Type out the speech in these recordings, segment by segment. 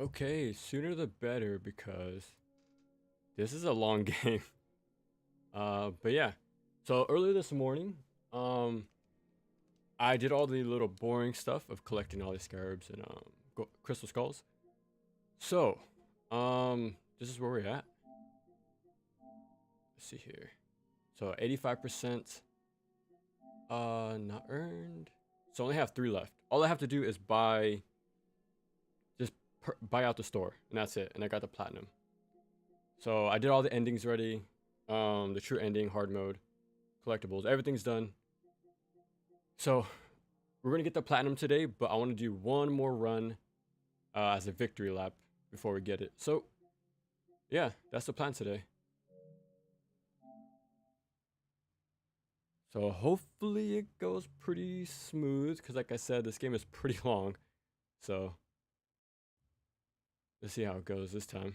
Okay, sooner the better because this is a long game. But yeah. So earlier this morning, um, I did all the little boring stuff of collecting all these scarabs and crystal skulls. So, this is where we're at. Let's see here. So 85%, not earned. So I only have 3 left. All I have to do is just buy out the store, and that's it. And I got the platinum. So I did all the endings ready. The true ending, hard mode, collectibles, everything's done. So we're gonna get the platinum today, but I want to do one more run as a victory lap before we get it. So yeah, that's the plan today. So hopefully it goes pretty smooth, because like I said, this game is pretty long. So let's see how it goes this time.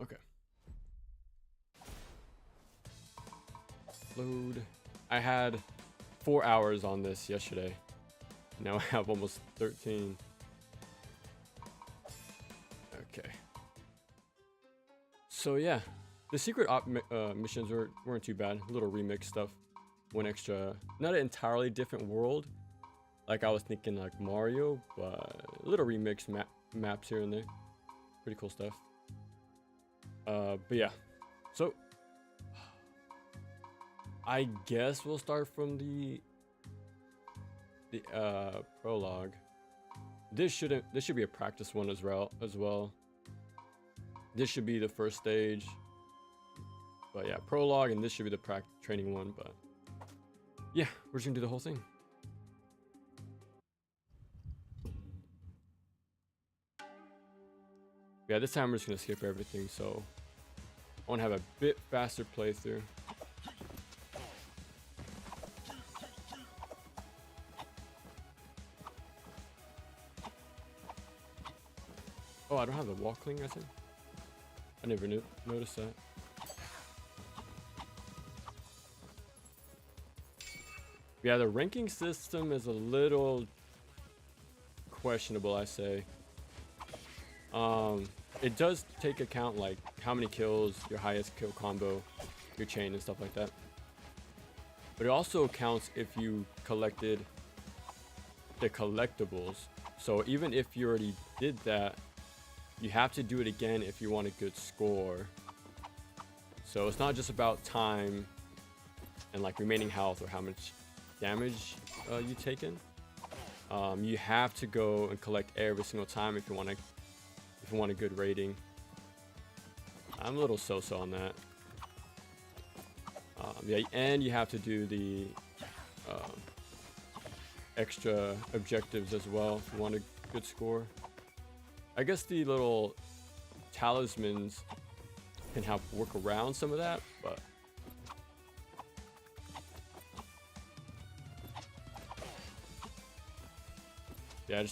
Okay. Load. I had 4 hours on this yesterday. Now I have almost 13. Okay. So yeah, the secret op missions weren't too bad. A little remix stuff. One extra, not an entirely different world, like I was thinking like Mario, but a little remix maps here and there. Pretty cool stuff. But yeah, so I guess we'll start from the prologue. This should be a practice one as well. This should be the first stage. But yeah, prologue, and this should be the training one. But yeah, we're just gonna do the whole thing. Yeah, this time we're just gonna skip everything, so I want to have a bit faster playthrough. Oh, I don't have the wall cling, I think. I never noticed that. Yeah, the ranking system is a little questionable, I say. It does take account like how many kills, your highest kill combo, your chain and stuff like that. But it also counts if you collected the collectibles. So even if you already did that, you have to do it again if you want a good score. So it's not just about time and like remaining health or how much damage you've taken. You have to go and collect every single time if you want a good rating. I'm a little so-so on that. Yeah, and you have to do the extra objectives as well if you want a good score. I guess the little talismans can help work around some of that, but yeah,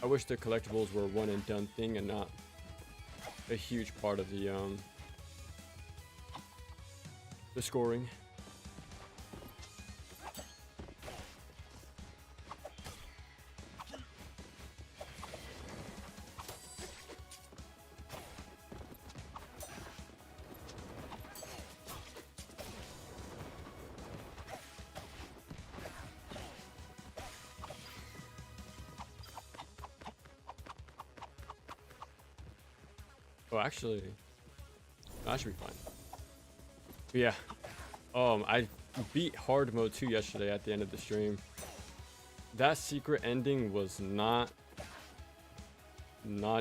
I wish the collectibles were a one and done thing and not a huge part of the scoring. Oh, actually, that should be fine. But yeah, I beat hard mode 2 yesterday at the end of the stream. That secret ending was not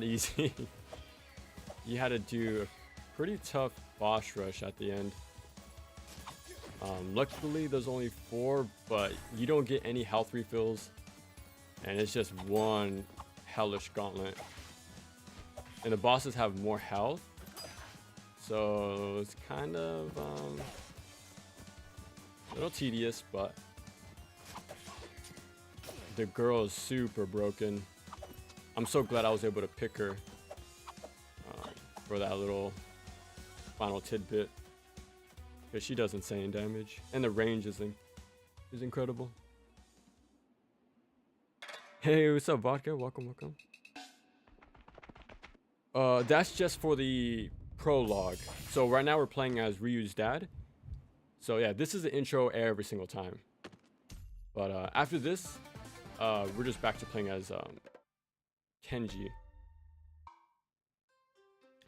easy. You had to do a pretty tough boss rush at the end. Luckily, there's only 4, but you don't get any health refills, and it's just one hellish gauntlet. And the bosses have more health, so it's kind of a little tedious, but the girl is super broken. I'm so glad I was able to pick her for that little final tidbit, because she does insane damage, and the range is incredible. Hey, what's up, Vodka? Welcome, welcome. That's just for the prologue. So right now we're playing as Ryu's dad. So yeah, this is the intro every single time. But after this, we're just back to playing as Kenji.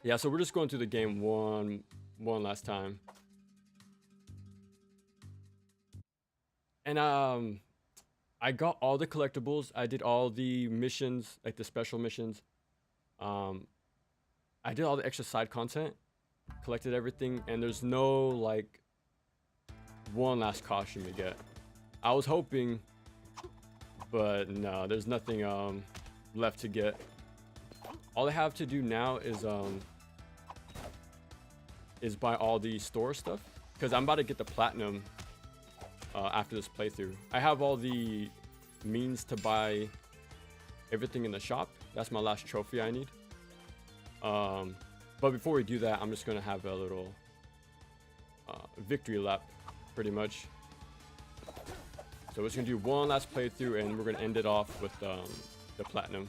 Yeah, so we're just going through the game one last time. And I got all the collectibles. I did all the missions, like the special missions. I did all the extra side content, collected everything, and there's no like one last costume to get. I was hoping, but no, there's nothing left to get. All I have to do now is buy all the store stuff, because I'm about to get the platinum after this playthrough. I have all the means to buy everything in the shop. That's my last trophy I need. But before we do that, I'm just gonna have a little victory lap, pretty much. So we're just gonna do one last playthrough, and we're gonna end it off with the platinum.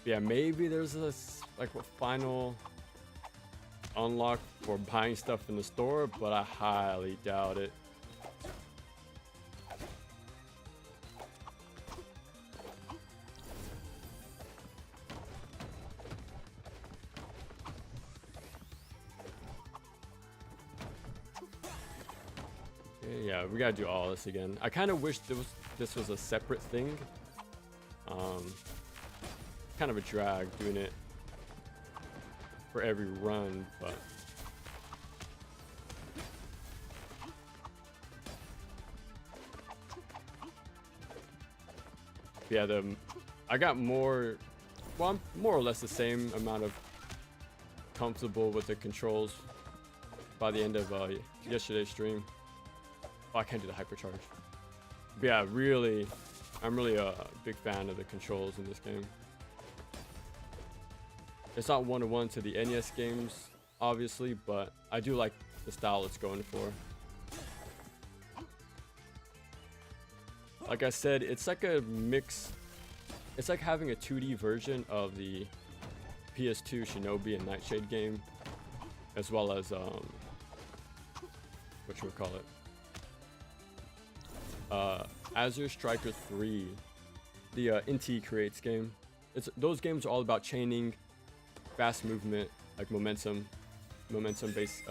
Yeah, maybe there's a like a final unlock for buying stuff in the store, but I highly doubt it. Yeah, we gotta do all this again. I kind of wish this was a separate thing. Kind of a drag doing it for every run, but yeah, I got more. Well, I'm more or less the same amount of comfortable with the controls by the end of yesterday's stream. Oh, I can't do the hypercharge. But yeah, I'm really a big fan of the controls in this game. It's not one-to-one to the NES games, obviously, but I do like the style it's going for. Like I said, it's like a mix. It's like having a 2D version of the PS2 Shinobi and Nightshade game, as well as whatchamacallit, Azure Striker 3, the Inti Creates game. Those games are all about chaining, fast movement, like momentum based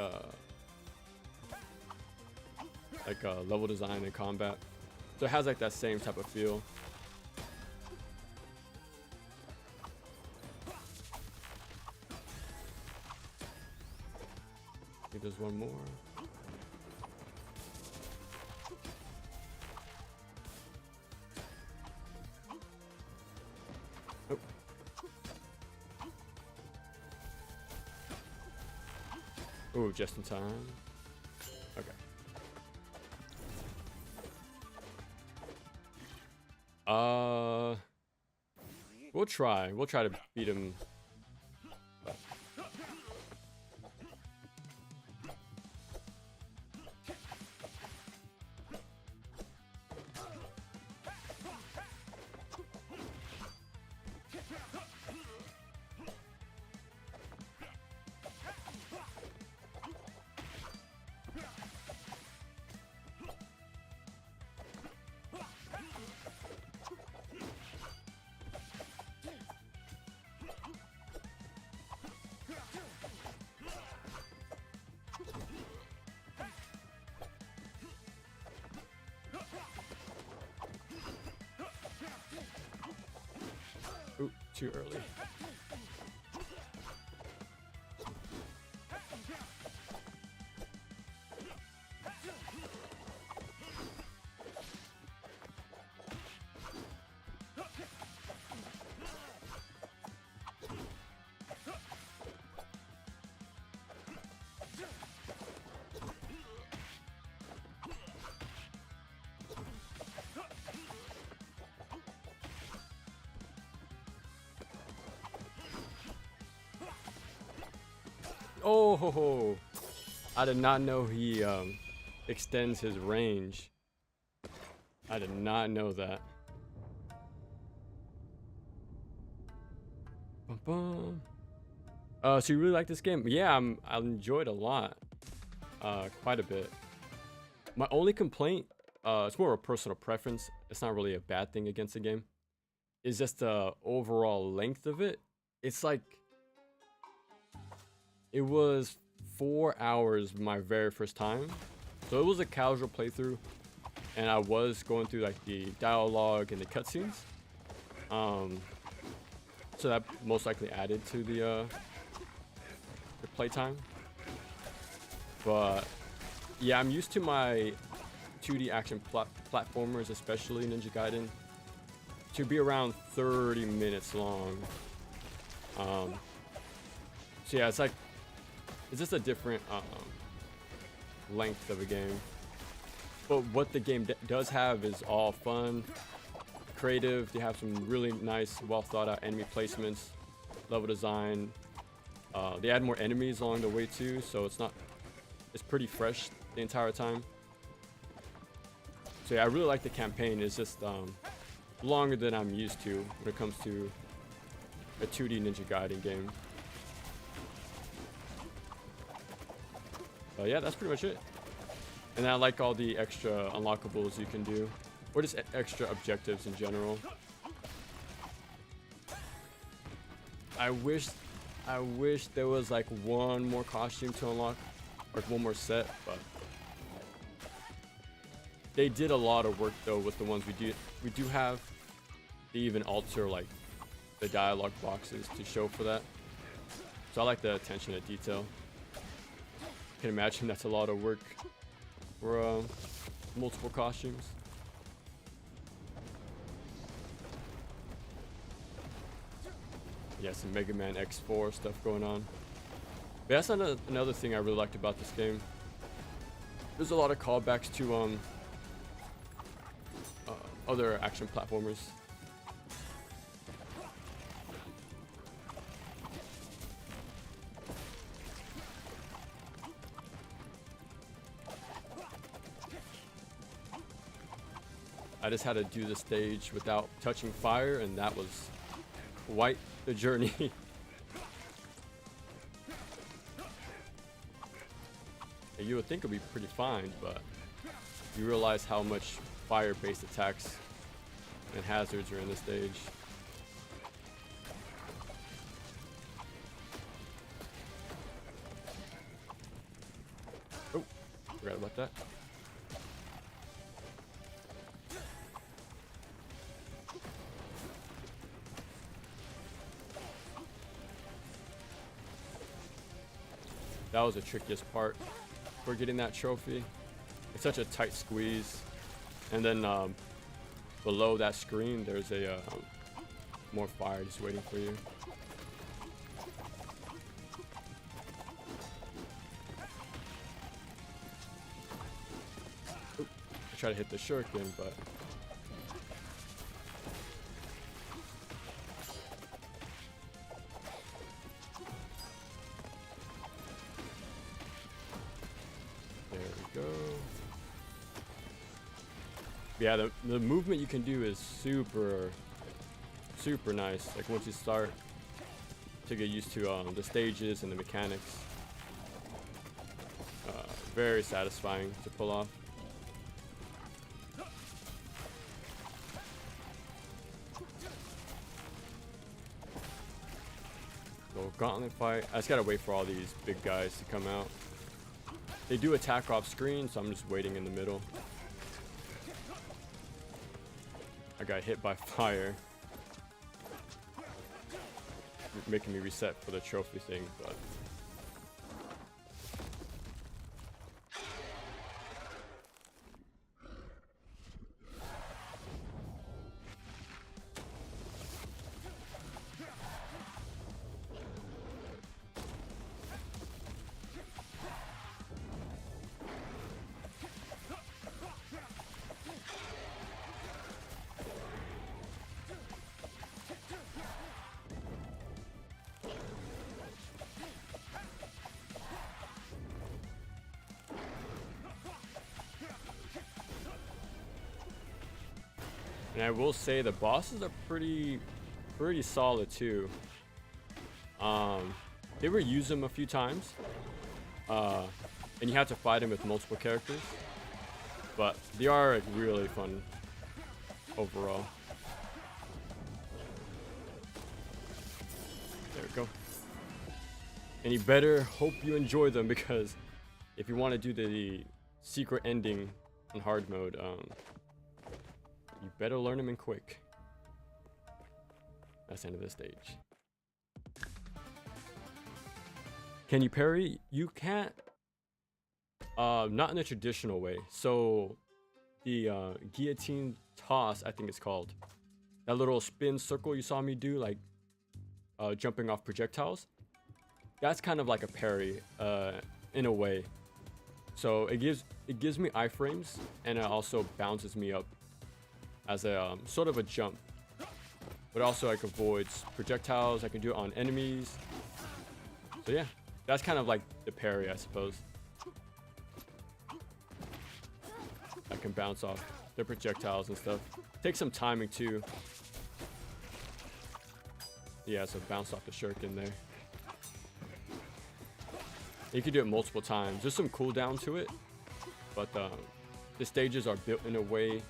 like level design and combat. So it has like that same type of feel. I think there's one more. Oh. Oh, just in time. Okay. We'll try to beat him. Ooh, too early. Oh, ho, ho. I did not know he extends his range. I did not know that. Bum, bum. So you really like this game? Yeah, I enjoyed it a lot. Quite a bit. My only complaint, it's more of a personal preference. It's not really a bad thing against the game. It's just the overall length of it. It's like, it was 4 hours my very first time. So it was a casual playthrough, and I was going through like the dialogue and the cutscenes. So that most likely added to the playtime. But yeah, I'm used to my 2D action platformers, especially Ninja Gaiden, to be around 30 minutes long. So yeah, it's just a different length of a game. But what the game does have is all fun, creative. They have some really nice, well thought out enemy placements, level design. They add more enemies along the way too, so it's pretty fresh the entire time. So yeah, I really like the campaign. It's just longer than I'm used to when it comes to a 2D Ninja Gaiden game. But yeah, that's pretty much it. And I like all the extra unlockables you can do, or just extra objectives in general. I wish there was like one more costume to unlock, or one more set, but they did a lot of work though with the ones we do have. They even alter like the dialogue boxes to show for that. So I like the attention to detail. I can imagine that's a lot of work for multiple costumes. Yeah, some Mega Man X4 stuff going on. But that's another thing I really liked about this game. There's a lot of callbacks to other action platformers. I just had to do the stage without touching fire, and that was quite the journey. You would think it would be pretty fine, but you realize how much fire-based attacks and hazards are in the stage. Oh, forgot about that. That was the trickiest part for getting that trophy. It's such a tight squeeze, and then below that screen there's a more fire just waiting for you. Oop, I try to hit the shuriken, but yeah, the movement you can do is super nice. Like once you start to get used to the stages and the mechanics, very satisfying to pull off. So gauntlet fight. I just gotta wait for all these big guys to come out. They do attack off screen, so I'm just waiting in the middle. I got hit by fire, making me reset for the trophy thing, but And I will say the bosses are pretty solid too. They reuse them a few times. And you have to fight them with multiple characters. But they are like, really fun overall. There we go. And you better hope you enjoy them, because if you want to do the secret ending in hard mode, you better learn them in quick. That's the end of this stage. Can you parry? You can't. Not in a traditional way. So the guillotine toss, I think it's called. That little spin circle you saw me do, like jumping off projectiles. That's kind of like a parry, in a way. So it gives me iframes, and it also bounces me up as a sort of a jump. But also like avoids projectiles. I can do it on enemies. So yeah, that's kind of like the parry, I suppose. I can bounce off the projectiles and stuff. Takes some timing too. Yeah, so bounce off the shuriken there. You can do it multiple times. There's some cooldown to it, but the stages are built in a way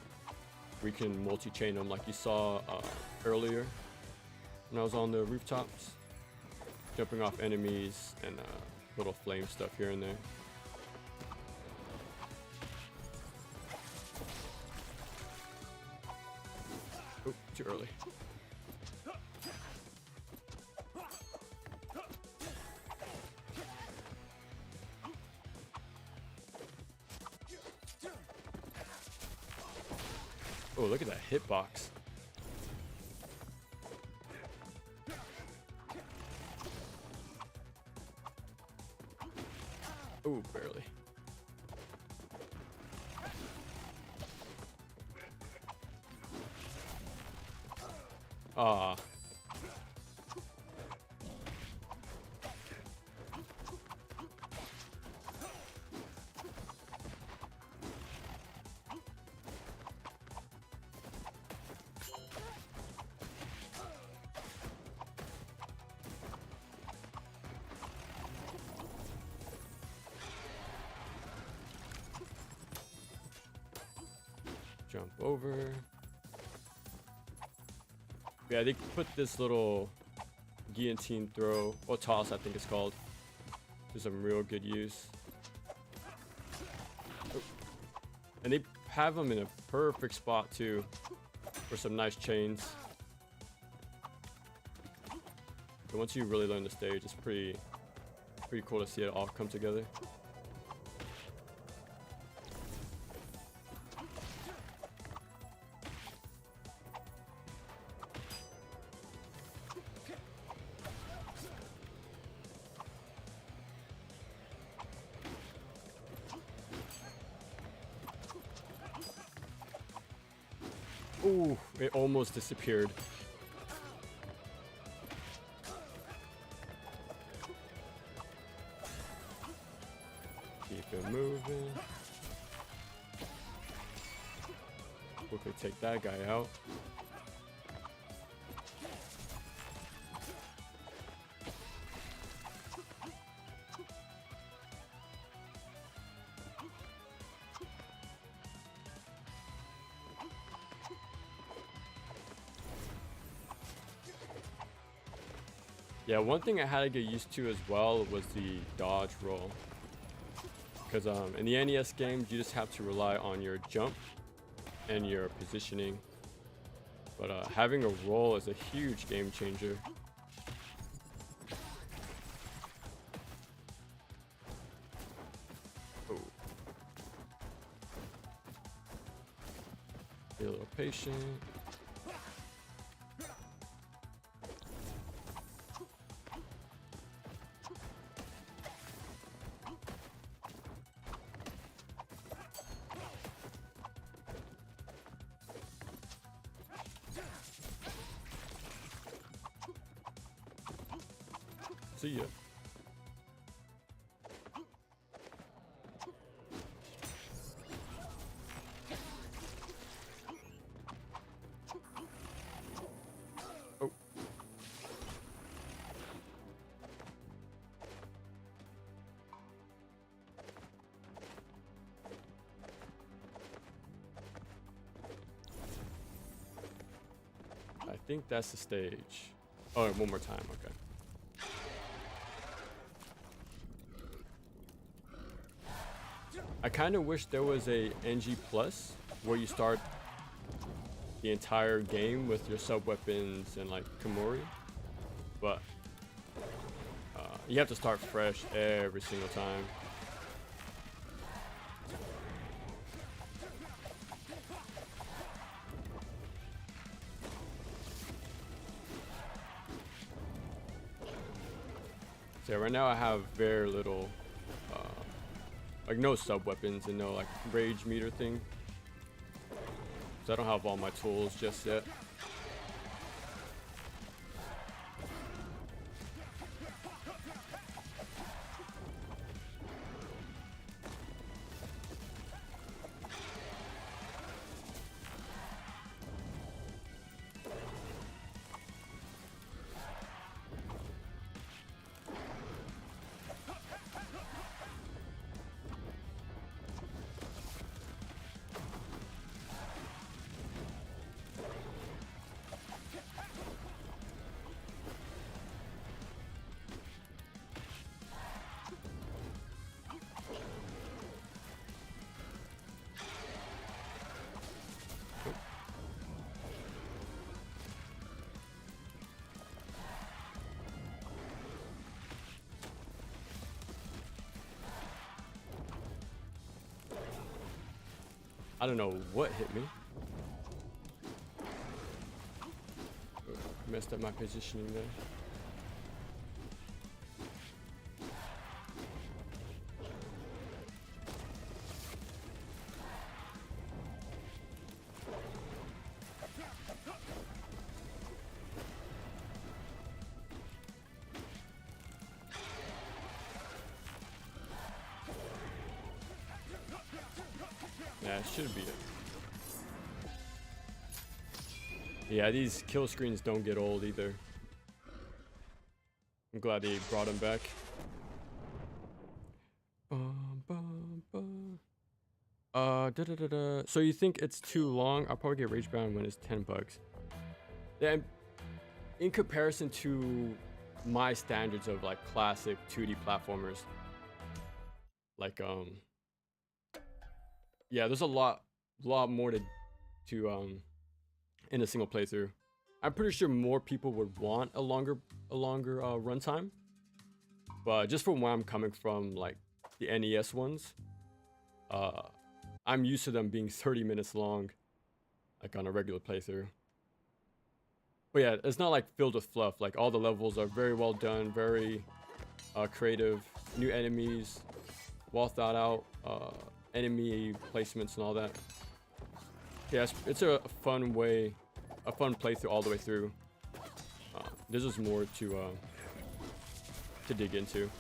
we can multi-chain them, like you saw earlier when I was on the rooftops, jumping off enemies and little flame stuff here and there. Oh, too early. Oh, look at that hitbox. Oh, barely. Ah. Jump over. Yeah, they put this little guillotine throw, or toss I think it's called, to some real good use. Oh. And they have them in a perfect spot too, for some nice chains. But once you really learn the stage, it's pretty cool to see it all come together. Ooh, it almost disappeared. Keep it moving. Quickly take that guy out. Yeah, one thing I had to get used to as well was the dodge roll. Because in the NES games, you just have to rely on your jump and your positioning. But having a roll is a huge game changer. Oh. Be a little patient. See ya. think that's the stage. Oh, one more time. Okay. I kind of wish there was a NG plus where you start the entire game with your sub weapons and like Kimori, but you have to start fresh every single time. So yeah, right now I have very little, like no sub weapons and no like rage meter thing. So I don't have all my tools just yet. I don't know what hit me. Messed up my positioning there. Yeah, it should be it. Yeah, these kill screens don't get old either. I'm glad they brought them back. So you think it's too long? I'll probably get Ragebound when it's $10. Yeah, in comparison to my standards of like classic 2D platformers, like yeah, there's a lot more to in a single playthrough. I'm pretty sure more people would want a longer runtime, but just from where I'm coming from, like the NES ones, I'm used to them being 30 minutes long, like on a regular playthrough. But yeah, it's not like filled with fluff. Like all the levels are very well done, very creative, new enemies, well thought out, enemy placements and all that. Yeah, it's a fun playthrough all the way through. There's just more to dig into.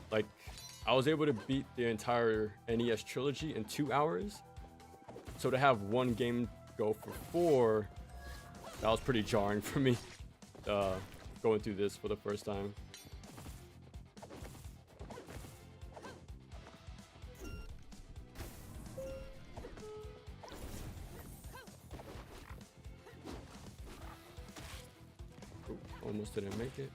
Like, I was able to beat the entire NES trilogy in 2 hours. So to have one game go for 4, that was pretty jarring for me. Going through this for the first time. Almost didn't make it.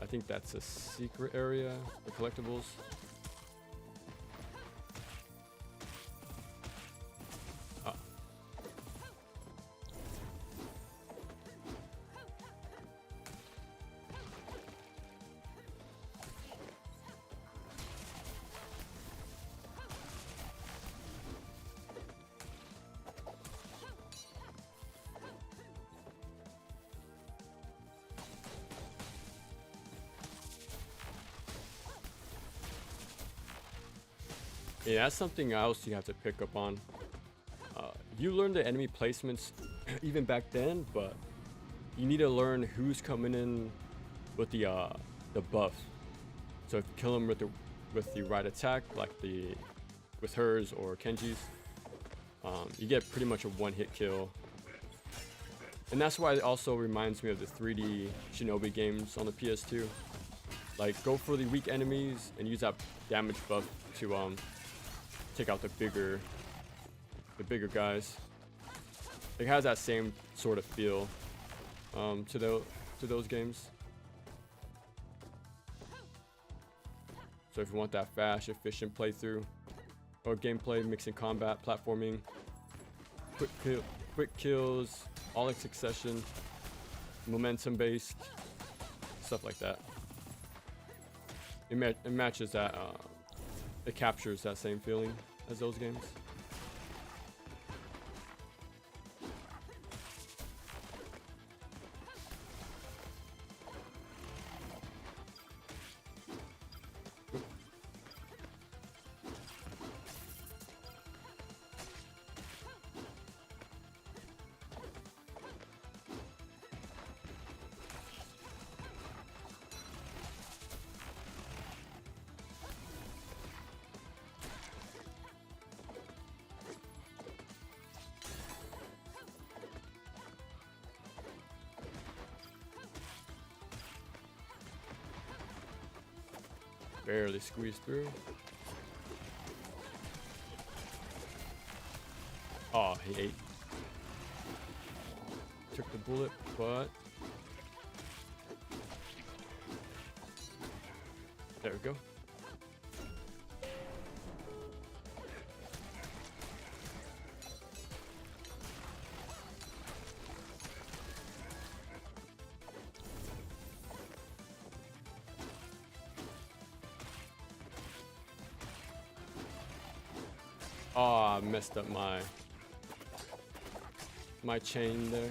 I think that's a secret area, the collectibles. Yeah, that's something else you have to pick up on. You learn the enemy placements even back then, but you need to learn who's coming in with the buff. So if you kill them with the right attack, like with hers or Kenji's, you get pretty much a one-hit kill. And that's why it also reminds me of the 3D Shinobi games on the PS2. Like, go for the weak enemies and use that damage buff to take out the bigger guys. It has that same sort of feel to those games. So if you want that fast, efficient playthrough or gameplay, mixing combat, platforming, quick kills, all in succession, momentum based, stuff like that. It matches that. It captures that same feeling as those games. Barely squeezed through. Oh, he ate. Took the bullet, but there we go. Oh, I messed up my chain there.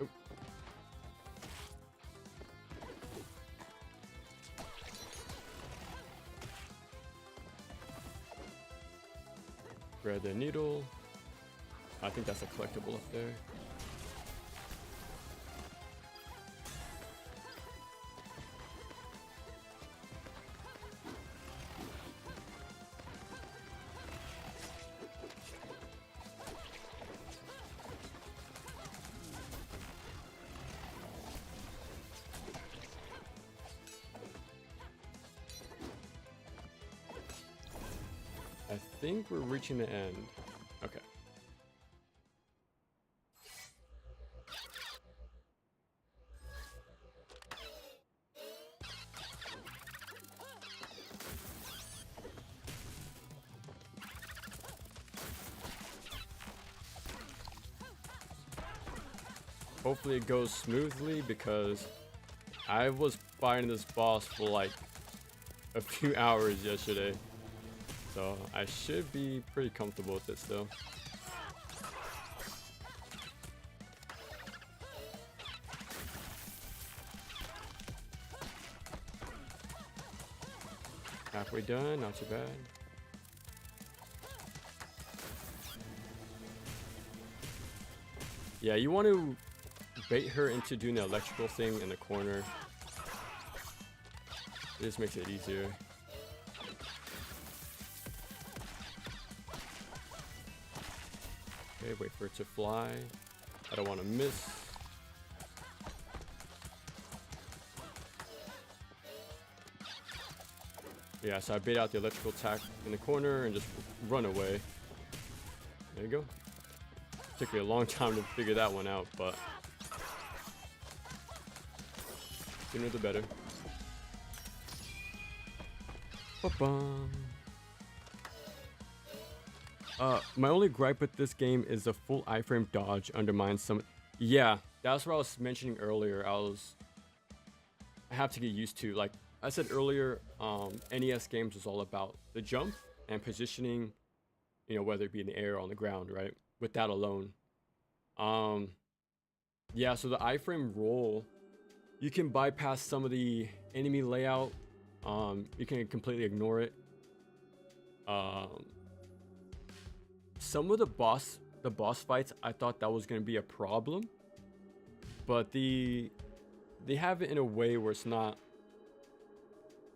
Oop. Grab the needle. I think that's a collectible up there. I think we're reaching the end. Okay. Hopefully it goes smoothly because I was fighting this boss for like a few hours yesterday. So I should be pretty comfortable with it still. Halfway done, not too bad. Yeah, you want to bait her into doing the electrical thing in the corner. It just makes it easier. Okay, wait for it to fly. I don't want to miss. Yeah, so I bait out the electrical attack in the corner and just run away. There you go. Took me a long time to figure that one out, but sooner the better. Ba-bum. My only gripe with this game is the full iframe dodge undermines some. Yeah, that's what I was mentioning earlier. I have to get used to. Like I said earlier, NES games was all about the jump and positioning, you know, whether it be in the air or on the ground, right? With that alone. Yeah, so the iframe roll, you can bypass some of the enemy layout. You can completely ignore it. Some of the boss fights, I thought that was going to be a problem, but they have it in a way where it's not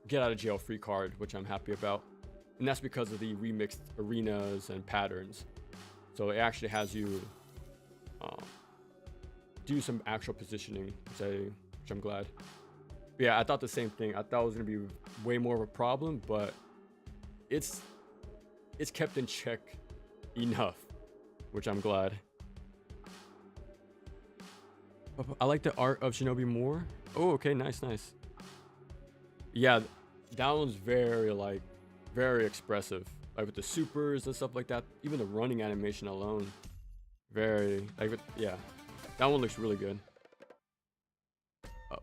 get out of jail free card, which I'm happy about. And that's because of the remixed arenas and patterns. So it actually has you do some actual positioning, which I'm glad. But yeah, I thought the same thing. I thought it was gonna be way more of a problem, but it's kept in check enough, which I'm glad. I like the art of Shinobi more. Oh, okay, nice. Yeah, that one's very expressive, like with the supers and stuff like that. Even the running animation alone, yeah, that one looks really good.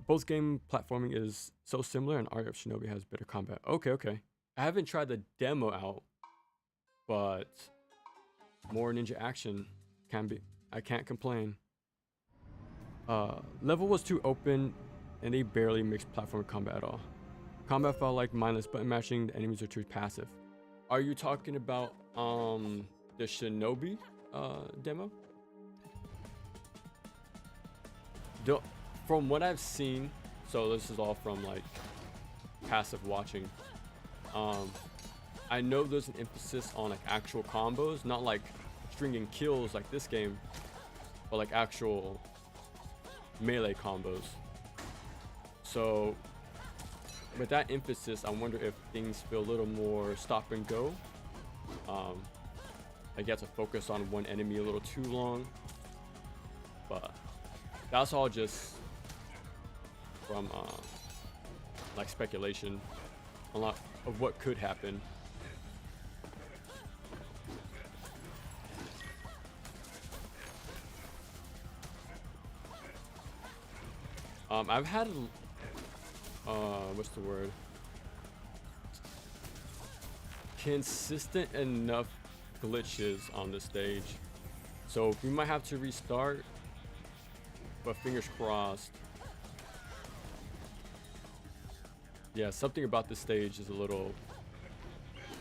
Both game platforming is so similar, and art of Shinobi has better combat. Okay. I haven't tried the demo out, but more ninja action I can't complain. Level was too open, and they barely mixed platform combat at all. Combat felt like mindless button mashing. The enemies are too passive. Are you talking about the Shinobi demo? From what I've seen, so this is all from like passive watching. I know there's an emphasis on like actual combos, not like stringing kills like this game, but like actual melee combos. So with that emphasis, I wonder if things feel a little more stop and go. Like you have to focus on one enemy a little too long, but that's all just from like speculation, a lot of what could happen. I've had what's the word? Consistent enough glitches on the stage, so we might have to restart, but fingers crossed. Yeah, something about this stage is a little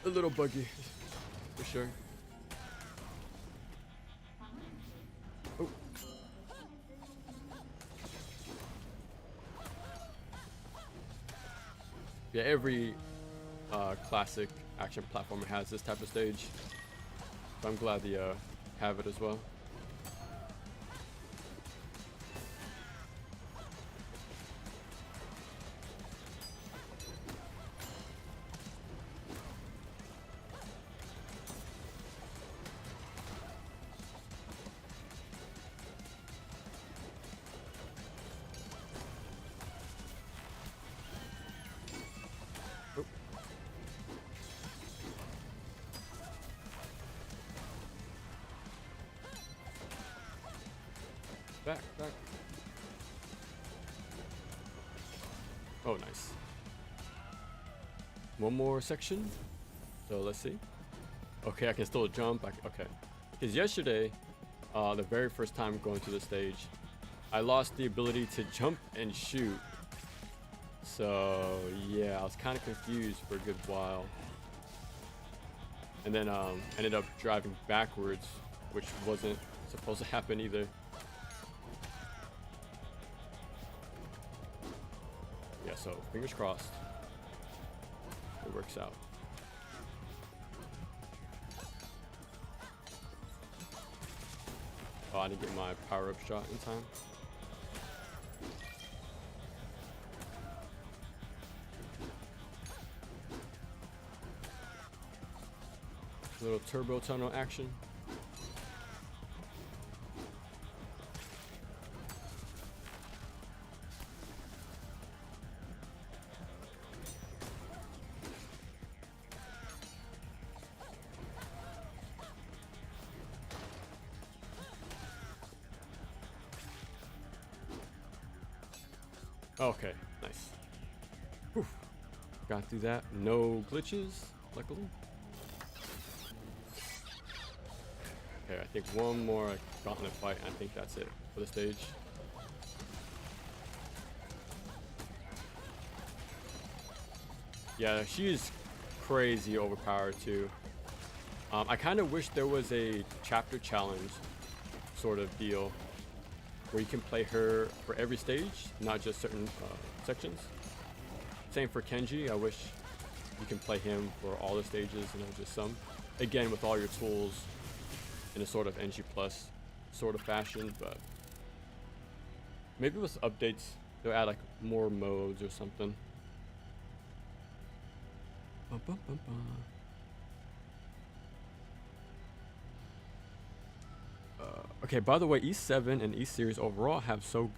buggy, for sure. Oh. Yeah, every classic action platformer has this type of stage, so I'm glad they have it as well. Back. Oh, nice. One more section. So let's see. Okay, I can still jump. Okay. Because yesterday, the very first time going to the stage, I lost the ability to jump and shoot. So yeah, I was kind of confused for a good while. And then ended up driving backwards, which wasn't supposed to happen either. Yeah, so fingers crossed it works out. Oh, I need to get my power-up shot in time. A little turbo tunnel action. Okay, nice. Whew. Got through that. No glitches, luckily. Okay, I think one more gauntlet fight, and I think that's it for the stage. Yeah, she's crazy overpowered too. I kind of wish there was a chapter challenge sort of deal where you can play her for every stage, not just certain sections. Same for Kenji. I wish you can play him for all the stages and not just some. Again, with all your tools in a sort of NG plus sort of fashion, but maybe with updates they'll add like more modes or something. Okay, by the way, E7 and E series overall have so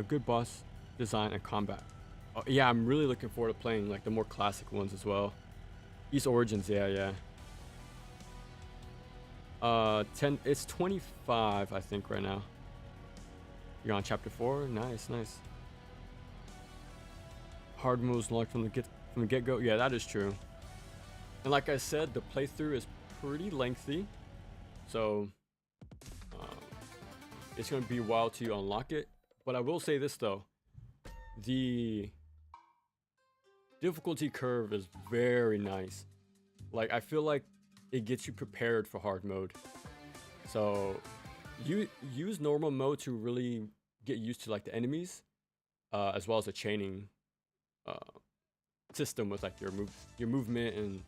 good boss design and combat. Yeah, I'm really looking forward to playing like the more classic ones as well. East Origins, yeah. 10, it's 25, I think, right now. You're on chapter 4. Nice. Hard moves locked from the get-go. Yeah, that is true. And like I said, the playthrough is pretty lengthy, so it's gonna be a while till you unlock it. But I will say this though, the difficulty curve is very nice. Like, I feel like it gets you prepared for hard mode. So you use normal mode to really get used to like the enemies, as well as the chaining system with like your movement and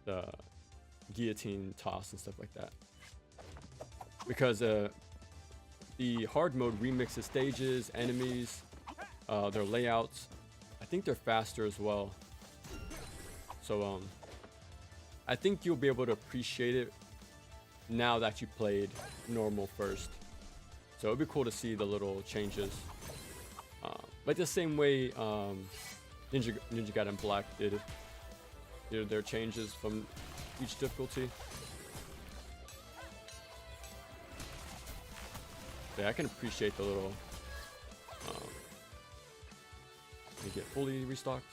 the guillotine toss and stuff like that. Because the hard mode remixes stages, enemies, their layouts. I think they're faster as well. So I think you'll be able to appreciate it now that you played normal first. So it'd be cool to see the little changes. Like the same way Ninja Gaiden Black did their changes from each difficulty. Yeah, I can appreciate the little they get fully restocked.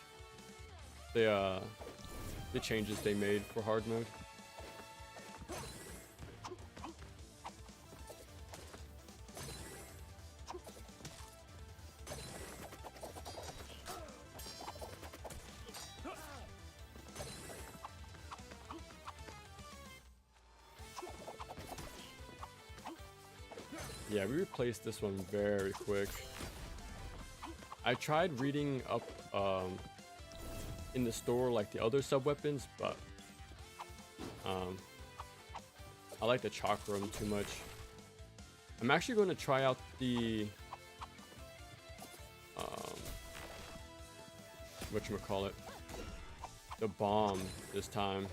The changes they made for hard mode. Yeah, we replaced this one very quick. I tried reading up in the store like the other sub-weapons, but I like the chakram too much. I'm actually going to try out the whatchamacallit, the bomb this time.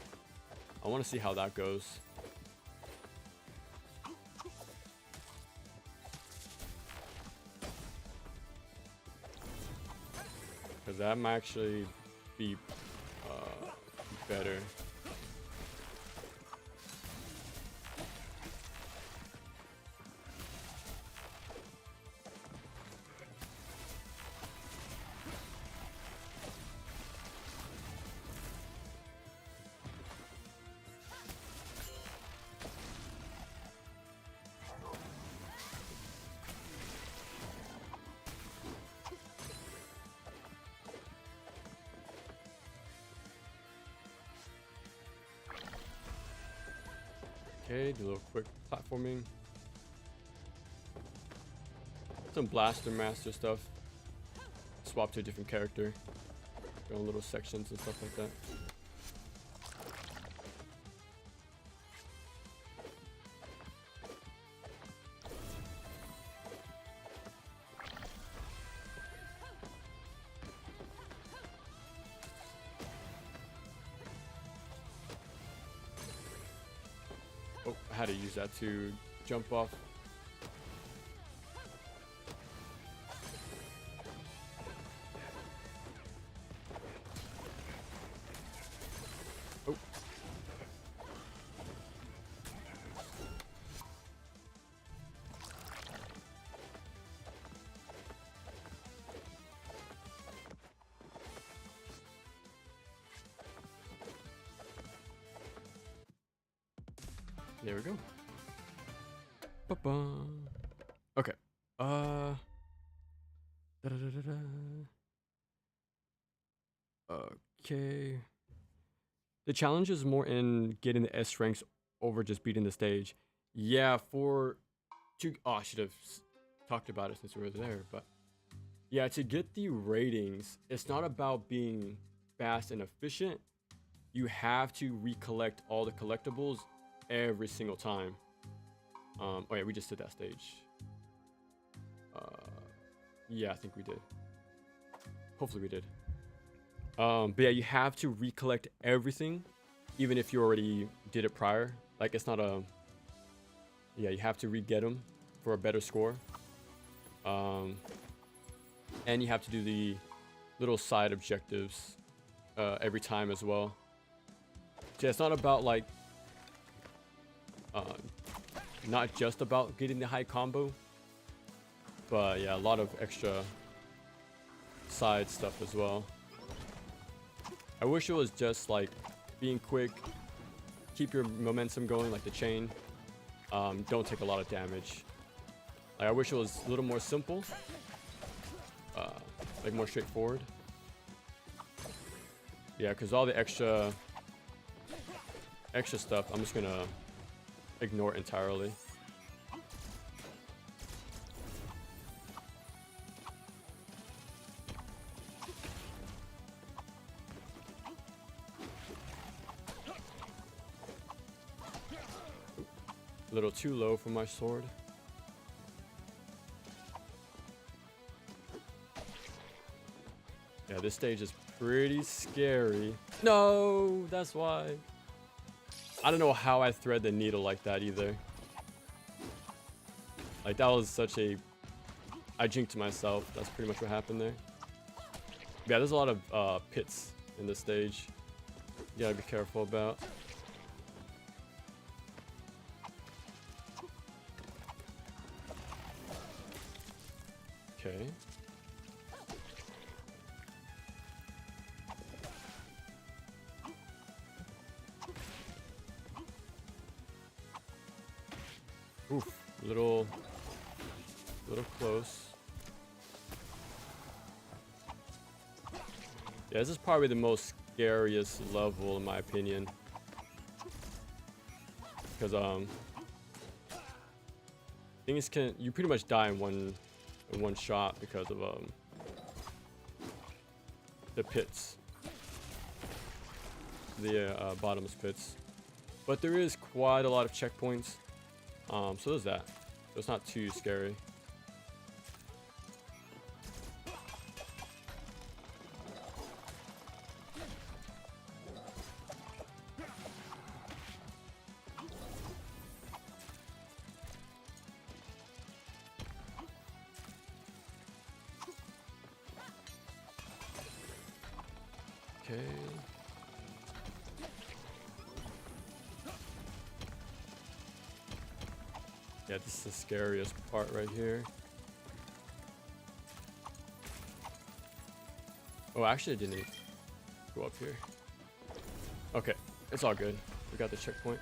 I want to see how that goes. Because that might actually be better. Okay, do a little quick platforming. Some Blaster Master stuff. Swap to a different character. Go on little sections and stuff like that. Oh, I had to use that to jump off. Oh. There we go. Ba-ba. Okay. Da-da-da-da-da. Okay. The challenge is more in getting the S ranks over just beating the stage. Yeah, I should have talked about it since we were there, but Yeah, to get the ratings, it's not about being fast and efficient. You have to recollect all the collectibles every single time. Oh yeah, we just did that stage. Yeah, I think we did. Hopefully we did. But yeah, you have to recollect everything, even if you already did it prior. Like, it's not a... Yeah, you have to re-get them for a better score. And you have to do the little side objectives every time as well. So yeah, it's not about like... not just about getting the high combo, but yeah, a lot of extra side stuff as well. I wish it was just like being quick, keep your momentum going like the chain, don't take a lot of damage. Like, I wish it was a little more simple, like more straightforward. Yeah, because all the extra stuff, I'm just gonna ignore it entirely. A little too low for my sword. Yeah, this stage is pretty scary. No, that's why. I don't know how I thread the needle like that either. Like, that was such a... I jinxed myself. That's pretty much what happened there. Yeah, there's a lot of pits in this stage. You gotta be careful about. Okay. Oof, little close. Yeah, this is probably the most scariest level in my opinion. Because things you pretty much die in one shot because of the pits. The bottomless pits. But there is quite a lot of checkpoints. So there's that. So it's not too scary. Okay. Yeah, this is the scariest part right here. Oh, actually I didn't go up here. Okay, it's all good. We got the checkpoint.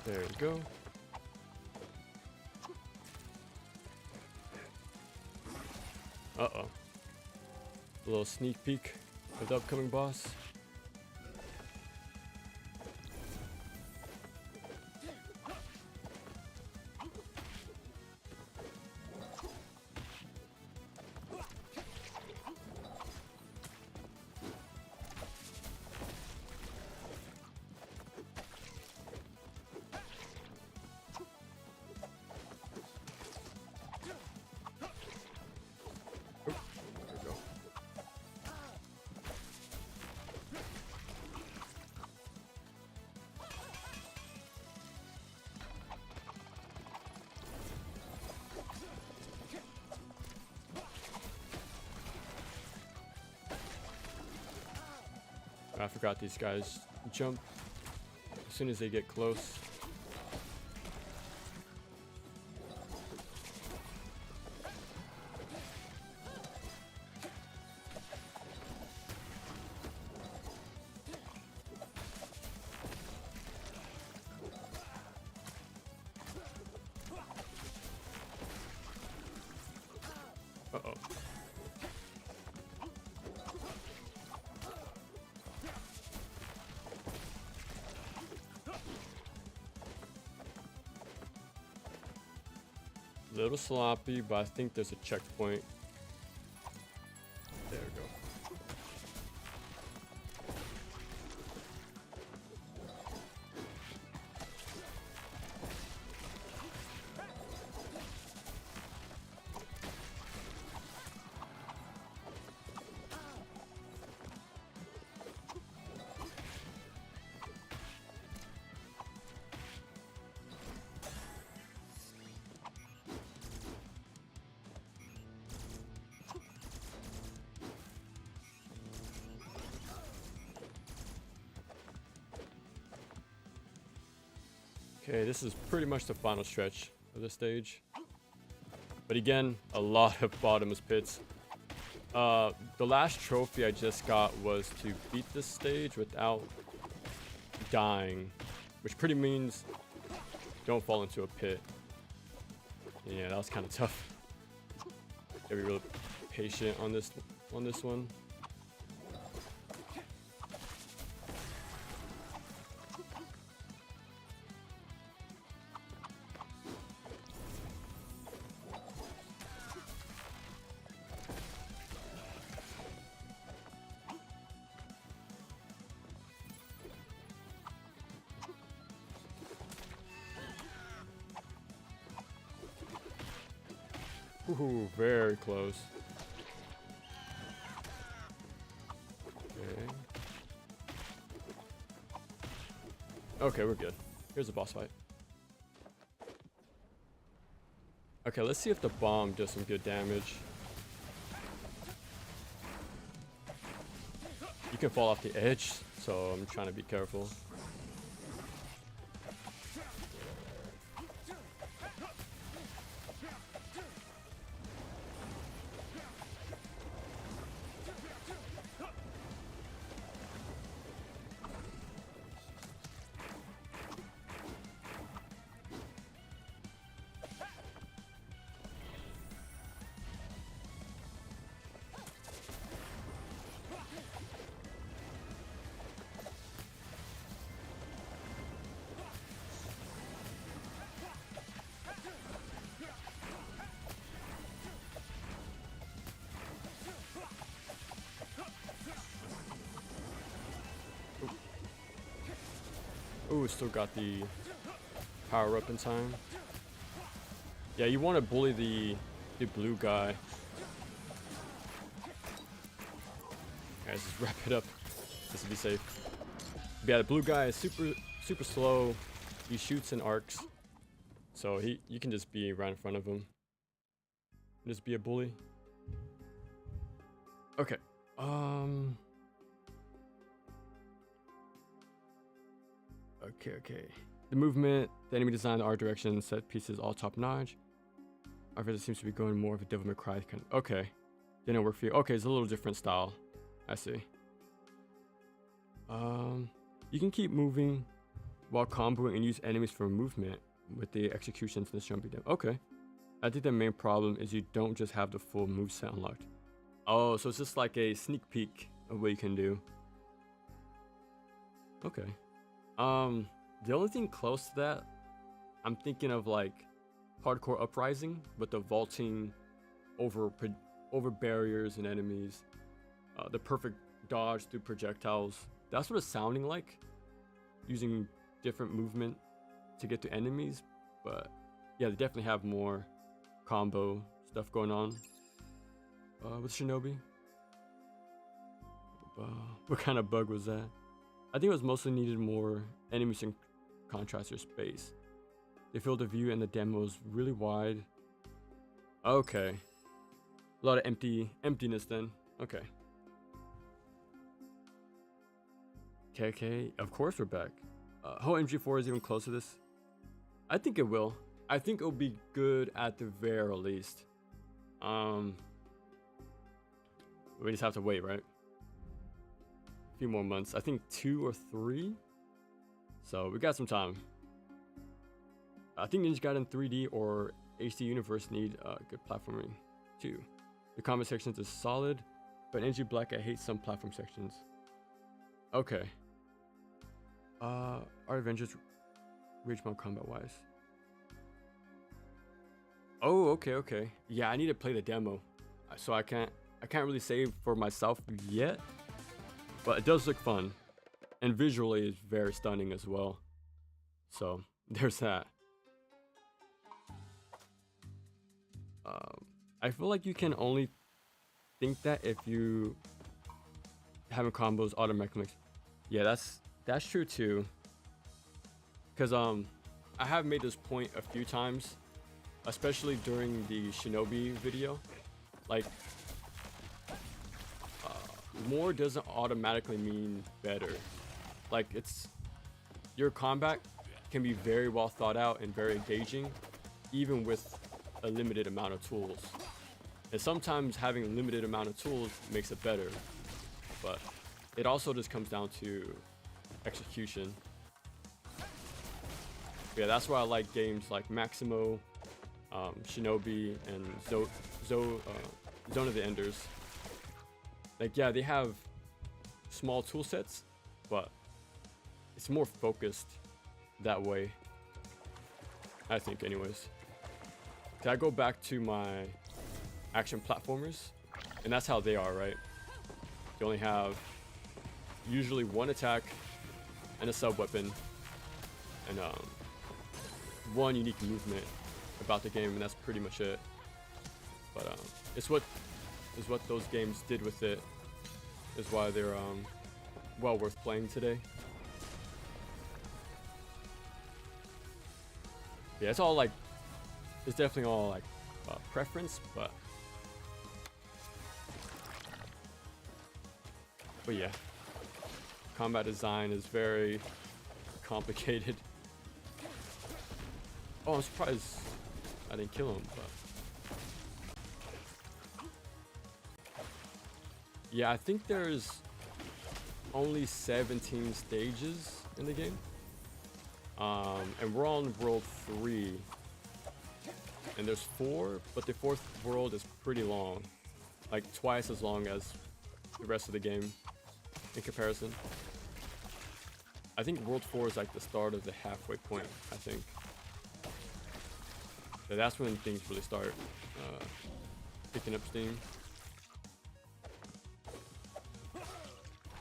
There we go. Uh-oh. A little sneak peek of the upcoming boss. I forgot these guys jump as soon as they get close. Little sloppy, but I think there's a checkpoint. There we go. Okay, this is pretty much the final stretch of the stage. But again, a lot of bottomless pits. The last trophy I just got was to beat this stage without dying, which pretty means don't fall into a pit. Yeah, that was kind of tough. Gotta be really patient on this one. Ooh, very close. Okay. Okay, we're good. Here's the boss fight. Okay, let's see if the bomb does some good damage. You can fall off the edge, so I'm trying to be careful. Ooh, still got the power up in time. Yeah, you want to bully the blue guy. Guys, just wrap it up just to be safe. But yeah, the blue guy is super slow. He shoots in arcs, so you can just be right in front of him. Just be a bully. Okay. Okay. The movement, the enemy design, the art direction, set pieces, all top notch. However, it seems to be going more of a Devil May Cry kind of. Okay. Didn't work for you. Okay, it's a little different style. I see. You can keep moving while comboing and use enemies for movement with the executions and the jumping down. Okay. I think the main problem is you don't just have the full moveset unlocked. Oh, so it's just like a sneak peek of what you can do. Okay. The only thing close to that, I'm thinking of like Hardcore Uprising with the vaulting over barriers and enemies, the perfect dodge through projectiles. That's what it's sounding like, using different movement to get to enemies. But yeah, they definitely have more combo stuff going on with Shinobi. What kind of bug was that? I think it was mostly needed more enemies in contraster space. They filled the view and the demo was really wide. Okay. A lot of emptiness then. Okay. Okay, of course we're back. How MG4 is even close to this? I think it will. I think it'll be good at the very least. We just have to wait, right? A few more months. I think 2 or 3. So we got some time. I think Ninja Gaiden 3D or HD Universe need good platforming too. The combat sections is solid, but NG Black, I hate some platform sections. Okay. Our Avengers Ragebound combat wise. Oh, okay. Yeah, I need to play the demo, so I can't really say for myself yet, but it does look fun, and visually is very stunning as well. So there's that. I feel like you can only think that if you having combos automatically. Yeah, that's true too. Cause I have made this point a few times, especially during the Shinobi video. Like, more doesn't automatically mean better. Like, your combat can be very well thought out and very engaging, even with a limited amount of tools. And sometimes having a limited amount of tools makes it better, but it also just comes down to execution. Yeah, that's why I like games like Maximo, Shinobi, and Zone of the Enders. Like, yeah, they have small tool sets, but it's more focused that way, I think, anyways. Can I go back to my action platformers? And that's how they are, right? You only have usually one attack and a sub weapon, and one unique movement about the game, and that's pretty much it. But it's what those games did with it, is why they're well worth playing today. Yeah, it's all like, it's definitely all like preference, but yeah, combat design is very complicated. Oh, I'm surprised I didn't kill him, but yeah, I think there's only 17 stages in the game, and we're on world 3, and there's 4, but the 4th world is pretty long, like twice as long as the rest of the game in comparison. I think world 4 is like the start of the halfway point, I think. So that's when things really start picking up steam.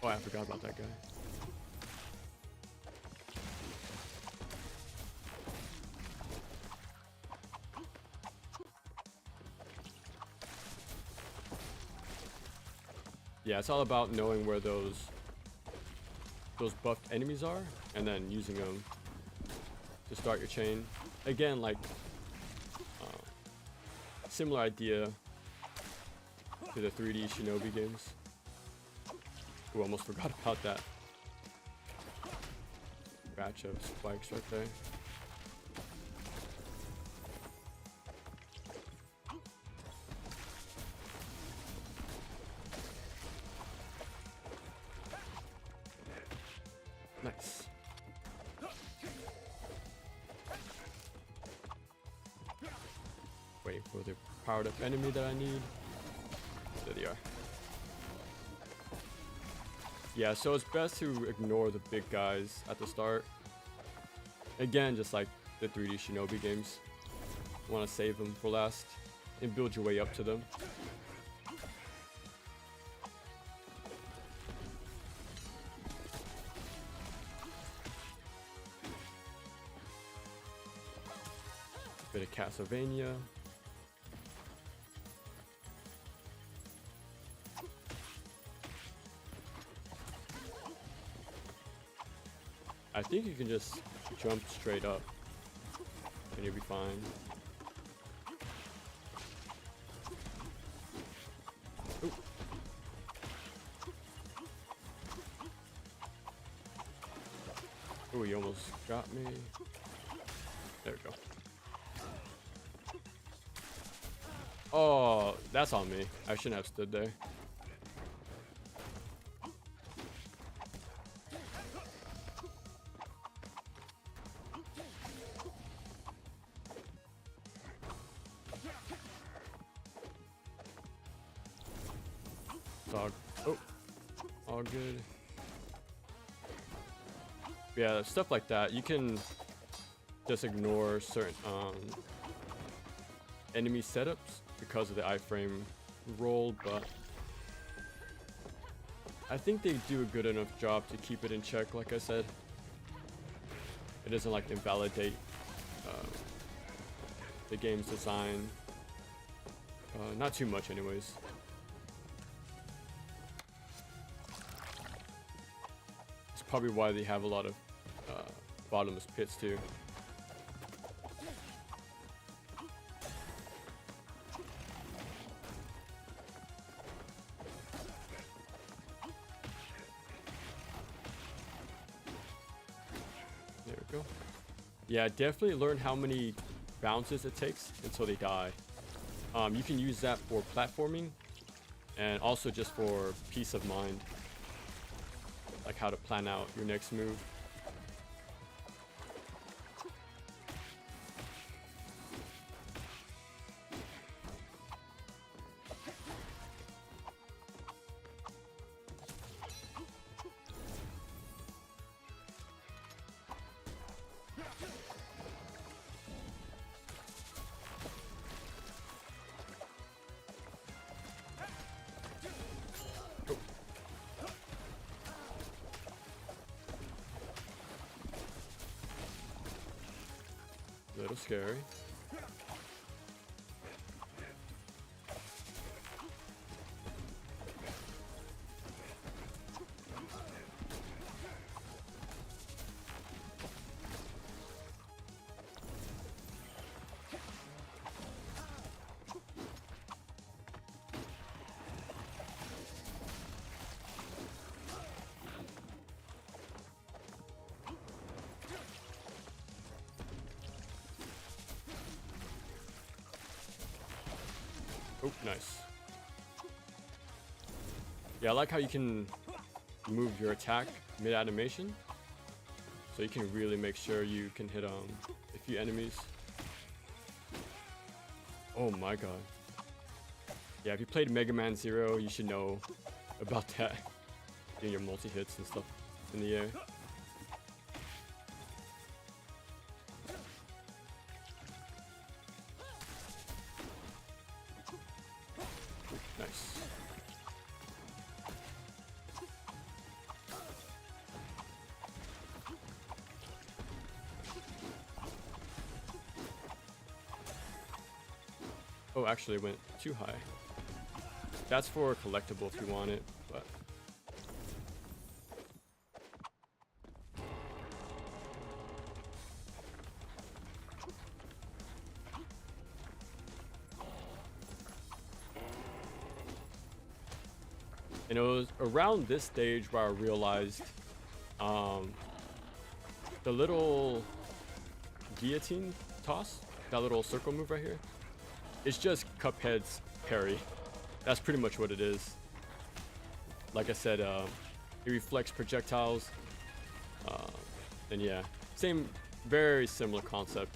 Oh, I forgot about that guy. Yeah, it's all about knowing where those buffed enemies are, and then using them to start your chain. Again, like, similar idea to the 3D Shinobi games. Ooh, almost forgot about that batch of spikes right there. Nice. Waiting for the powered up enemy that I need. There they are. Yeah, so it's best to ignore the big guys at the start. Again, just like the 3D Shinobi games. You want to save them for last and build your way up to them. Bit of Castlevania. I think you can just jump straight up and you'll be fine. Ooh. Ooh, he almost got me. There we go. Oh, that's on me. I shouldn't have stood there. All good. Yeah, stuff like that. You can just ignore certain enemy setups because of the iframe roll, but I think they do a good enough job to keep it in check. Like I said, it doesn't like invalidate the game's design. Not too much anyways. It's probably why they have a lot of bottomless pits too. There we go. Yeah, definitely learn how many bounces it takes until they die. You can use that for platforming and also just for peace of mind, like how to plan out your next move. A little scary. Oh, nice. Yeah, I like how you can move your attack mid-animation, so you can really make sure you can hit a few enemies. Oh my god. Yeah, if you played Mega Man Zero, you should know about that. Doing your multi-hits and stuff in the air. Nice. Oh, actually it went too high. That's for a collectible if you want it, but and it was around this stage where I realized the little guillotine toss, that little circle move right here, it's just Cuphead's parry. That's pretty much what it is. Like I said, it reflects projectiles. And yeah, same, very similar concept.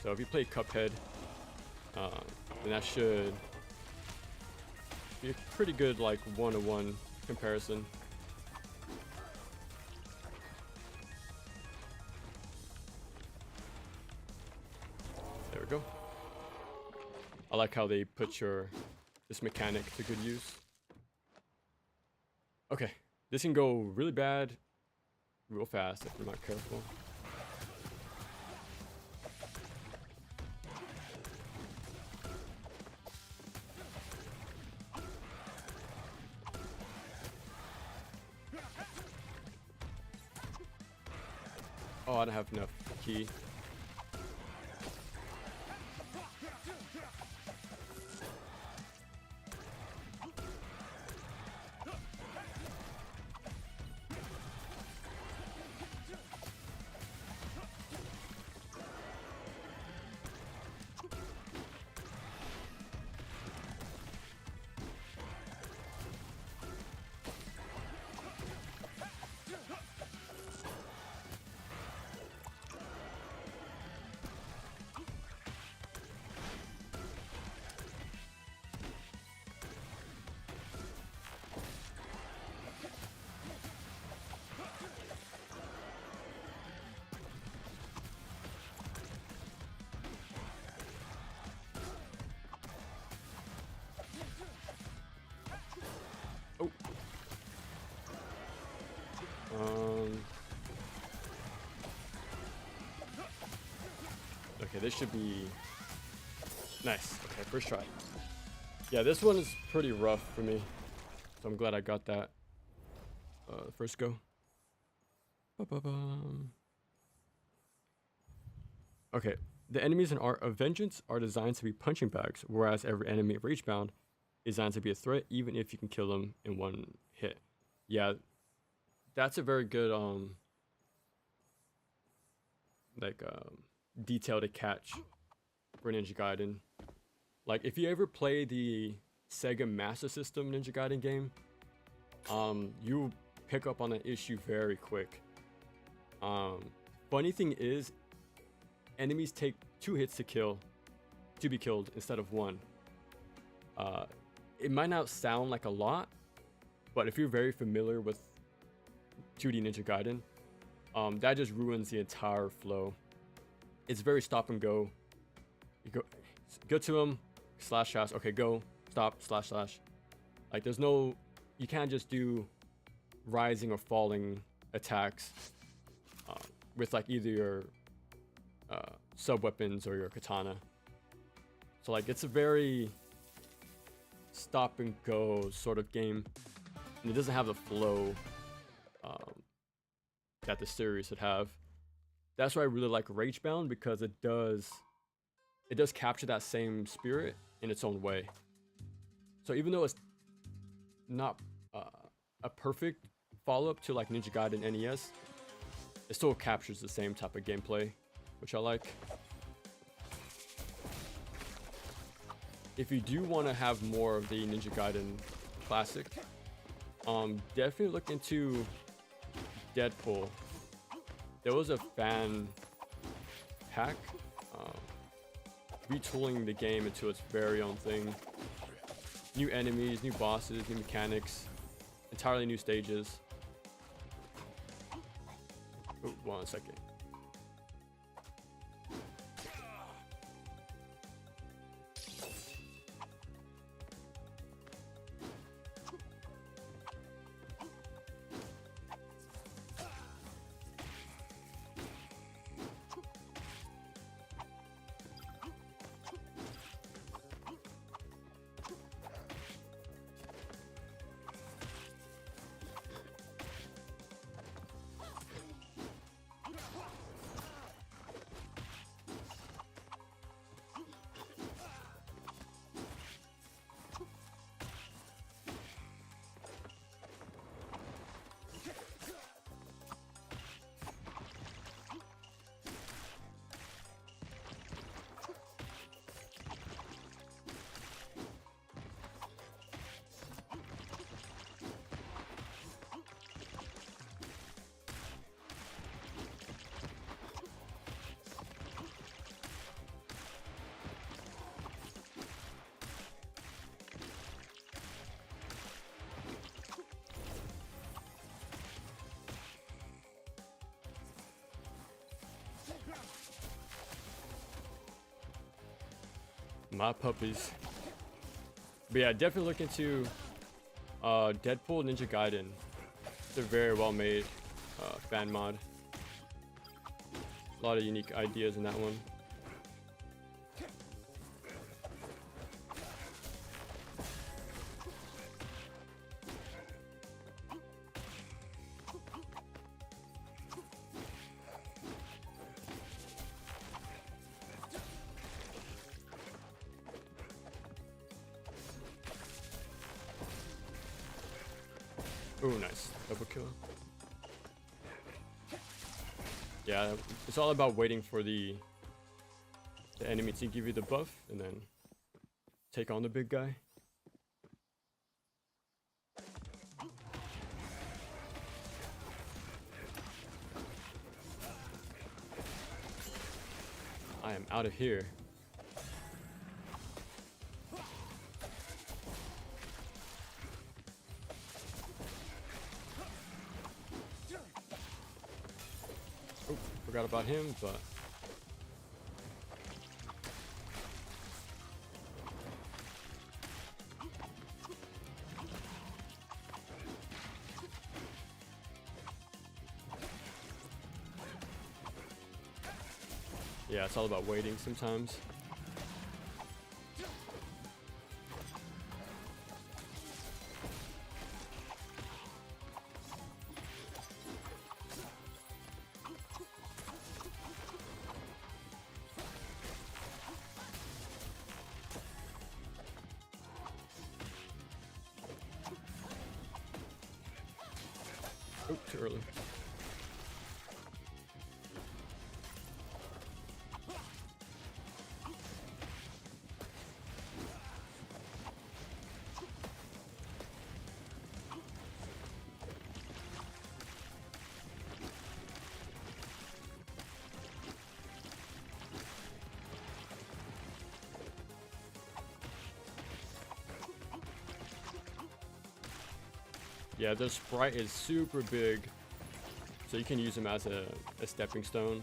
So if you play Cuphead, then that should be a pretty good like one-to-one comparison. There we go. I like how they put this mechanic to good use. Okay, this can go really bad real fast if you're not careful. Oh, I don't have enough key. this should be nice. Okay, first try. Yeah, this one is pretty rough for me, so I'm glad I got that first go. Ba-ba-bum. Okay, the enemies in Art of Vengeance are designed to be punching bags, whereas every enemy in Ragebound is designed to be a threat, even if you can kill them in one hit. Yeah, that's a very good detail to catch for Ninja Gaiden. Like, if you ever play the Sega Master System Ninja Gaiden game, you pick up on an issue very quick. Funny thing is, enemies take 2 hits to be killed instead of 1. It might not sound like a lot, but if you're very familiar with 2D Ninja Gaiden, that just ruins the entire flow. It's very stop and go. You go to him, slash slash, okay, go, stop, slash slash. Like, there's no, you can't just do rising or falling attacks with like either your sub weapons or your katana. So like, it's a very stop and go sort of game, and it doesn't have the flow that the series would have. That's why I really like Ragebound, because it does capture that same spirit in its own way. So even though it's not a perfect follow-up to like Ninja Gaiden NES, it still captures the same type of gameplay, which I like. If you do want to have more of the Ninja Gaiden classic, definitely look into Deadpool. There was a fan pack retooling the game into its very own thing. New enemies, new bosses, new mechanics, entirely new stages. Oh, 1 second. My puppies. But yeah, definitely look into Deadpool Ninja Gaiden. It's a very well made fan mod. A lot of unique ideas in that one. Oh, nice. Double kill. Yeah, it's all about waiting for the enemy to give you the buff and then take on the big guy. I am out of here. Oh, forgot about him, but Yeah, it's all about waiting sometimes. Oh, too early. Yeah, the sprite is super big, so you can use him as a stepping stone.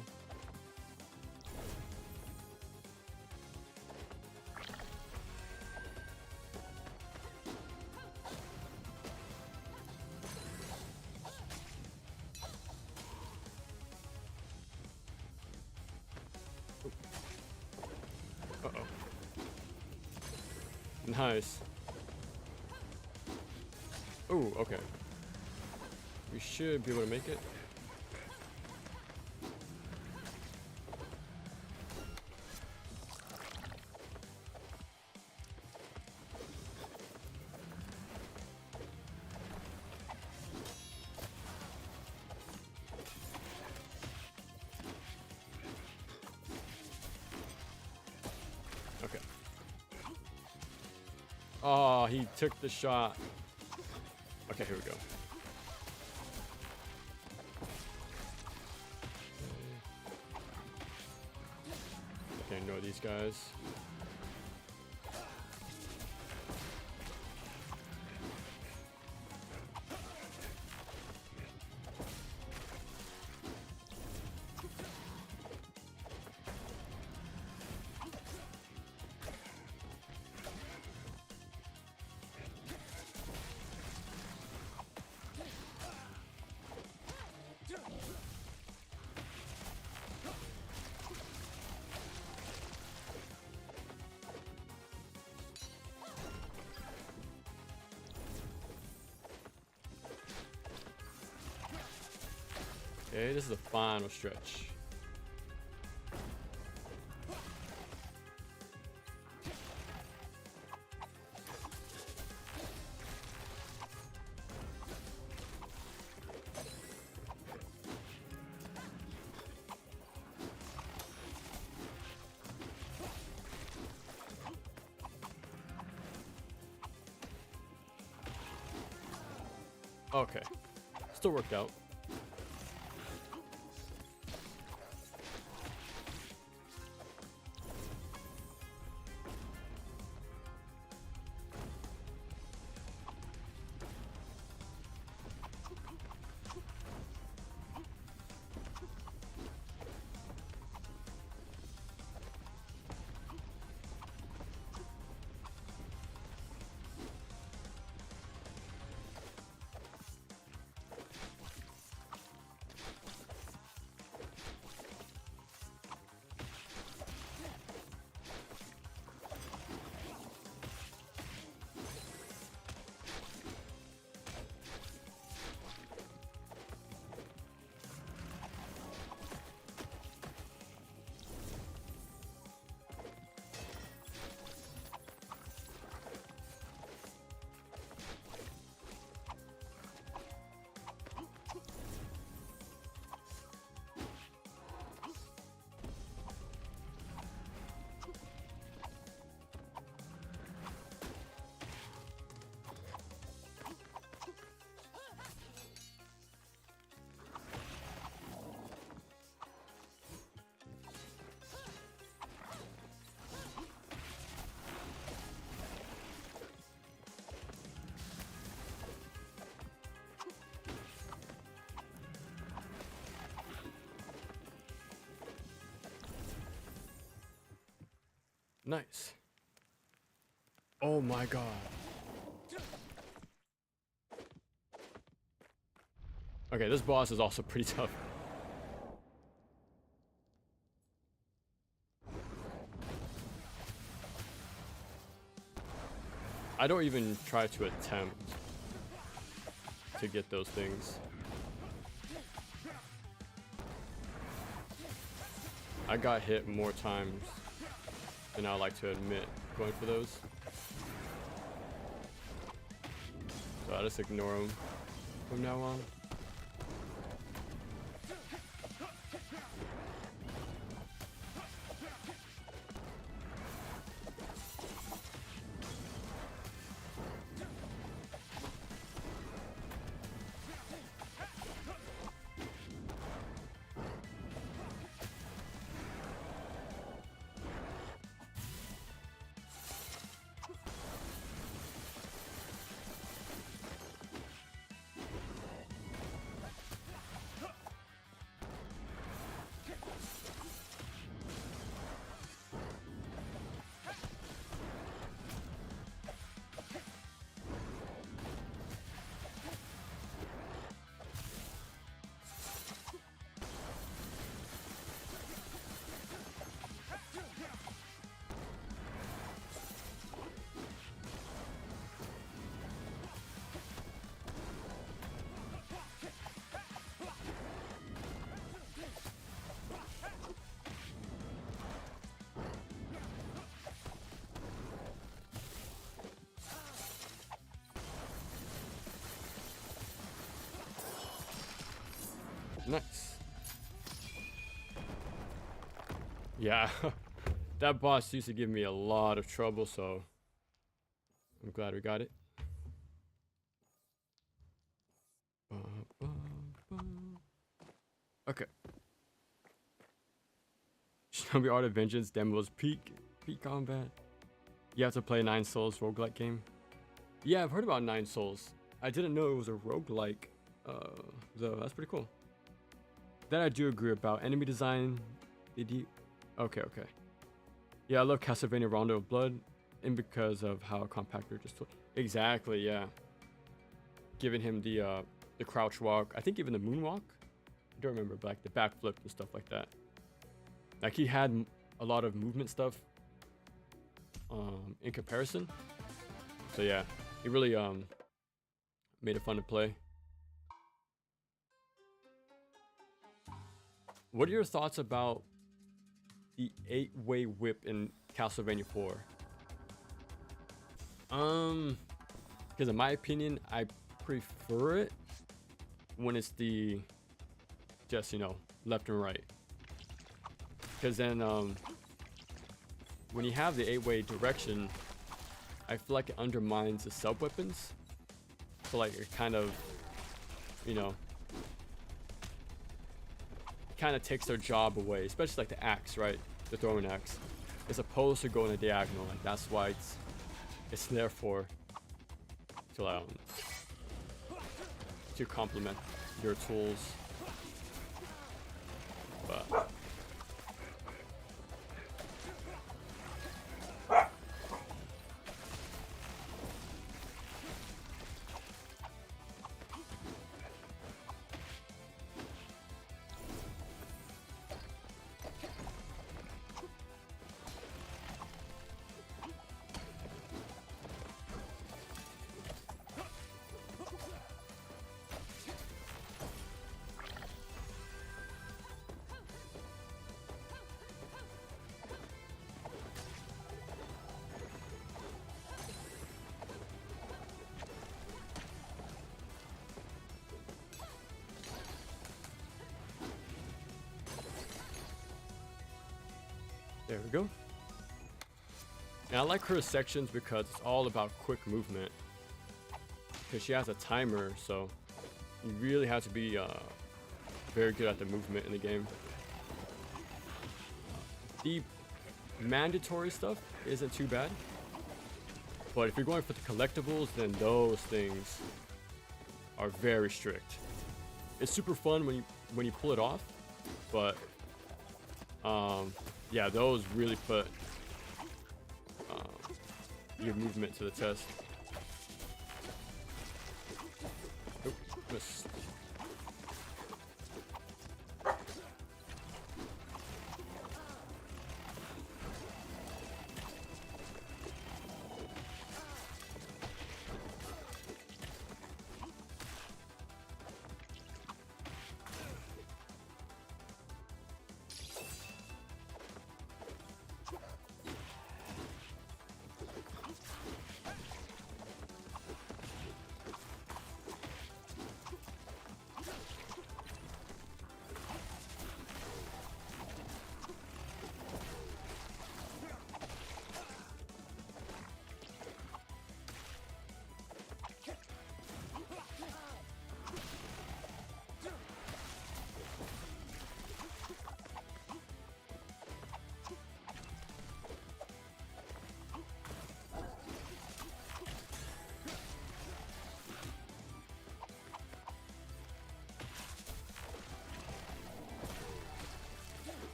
Uh-oh. Nice. Oh, okay. We should be able to make it. Okay. Oh, he took the shot. Okay, here we go. Okay, ignore these guys. Okay, this is the final stretch. Okay, still worked out. Nice. Oh my god. Okay, this boss is also pretty tough. I don't even try to attempt to get those things. I got hit more times than I like to admit going for those. So I just ignore them from now on. Nice. Yeah, that boss used to give me a lot of trouble, so I'm glad we got it. Okay. Shinobi Art of Vengeance demos peak combat. You have to play 9 Souls roguelike game. Yeah, I've heard about 9 Souls. I didn't know it was a roguelike, though. That's pretty cool. That I do agree about. Enemy design, okay. Yeah, I love Castlevania Rondo of Blood, and because of how compact they're just exactly, yeah. Giving him the crouch walk, I think even the moonwalk. I don't remember, but like the backflip and stuff like that. Like he had a lot of movement stuff in comparison. So yeah, he really made it fun to play. What are your thoughts about the 8-way whip in Castlevania 4? Because in my opinion, I prefer it when it's the just, you know, left and right. Because then when you have the 8-way direction, I feel like it undermines the sub-weapons. So like it kind of, you know, kind of takes their job away, especially like the axe, right? The throwing axe, as opposed to going a diagonal. Like that's why it's there for to complement your tools. But there we go. And I like her sections because it's all about quick movement. Because she has a timer, so you really have to be very good at the movement in the game. The mandatory stuff isn't too bad. But if you're going for the collectibles, then those things are very strict. It's super fun when you pull it off, but yeah, those really put your movement to the test. Oop, missed.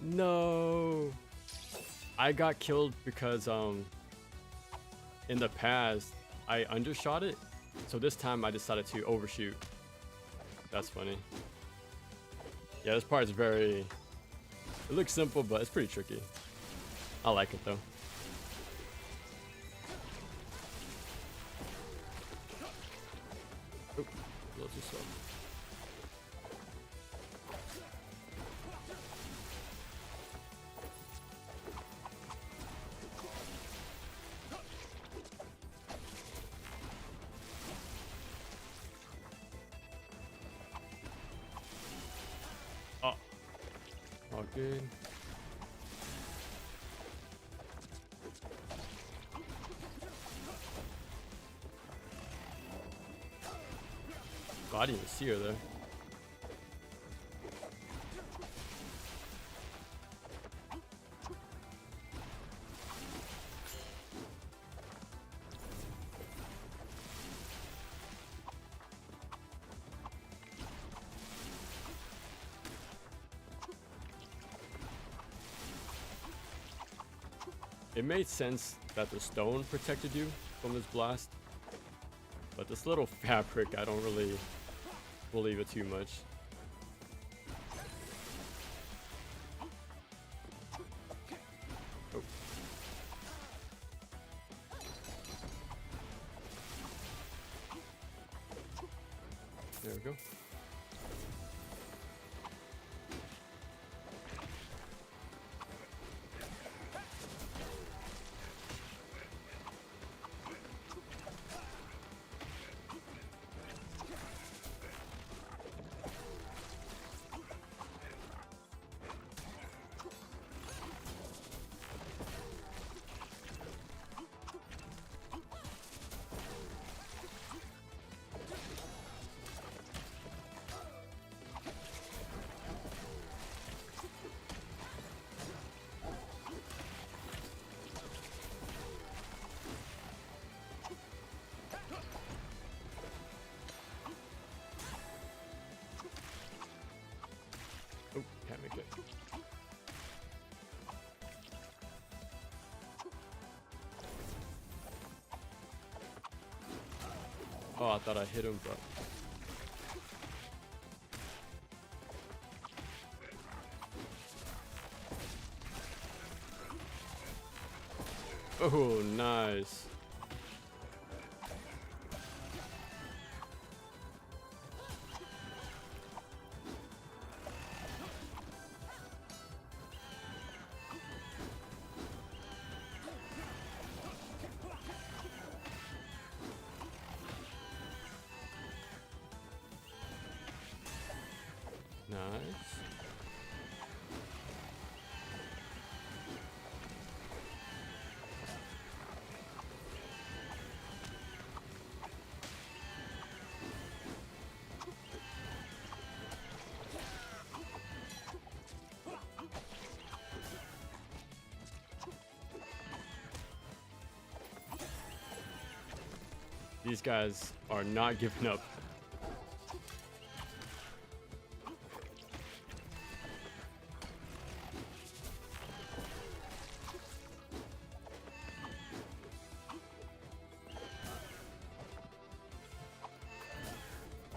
No. I got killed because in the past I undershot it. So this time I decided to overshoot. That's funny. Yeah, this part is very... It looks simple, but it's pretty tricky. I like it though. Oop, a little too slow. Oh. All good. Oh, I didn't even see her there. It made sense that the stone protected you from this blast, but this little fabric, I don't really believe it too much. Oh. There we go. Oh, can't make it. Oh, I thought I hit him, but... Oh, nice. Nice. These guys are not giving up.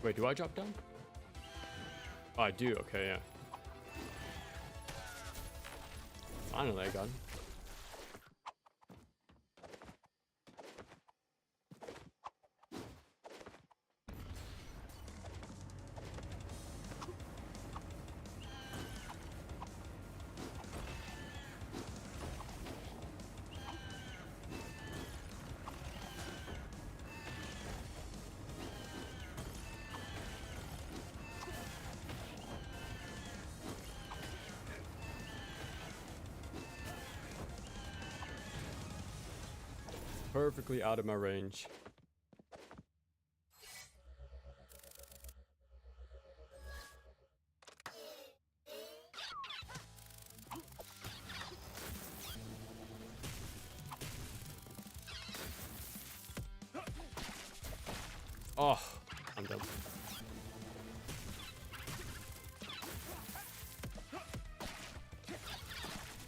Wait, do I drop down? Oh, I do. Okay, yeah. Finally, I got him. Perfectly out of my range. Oh, I'm done.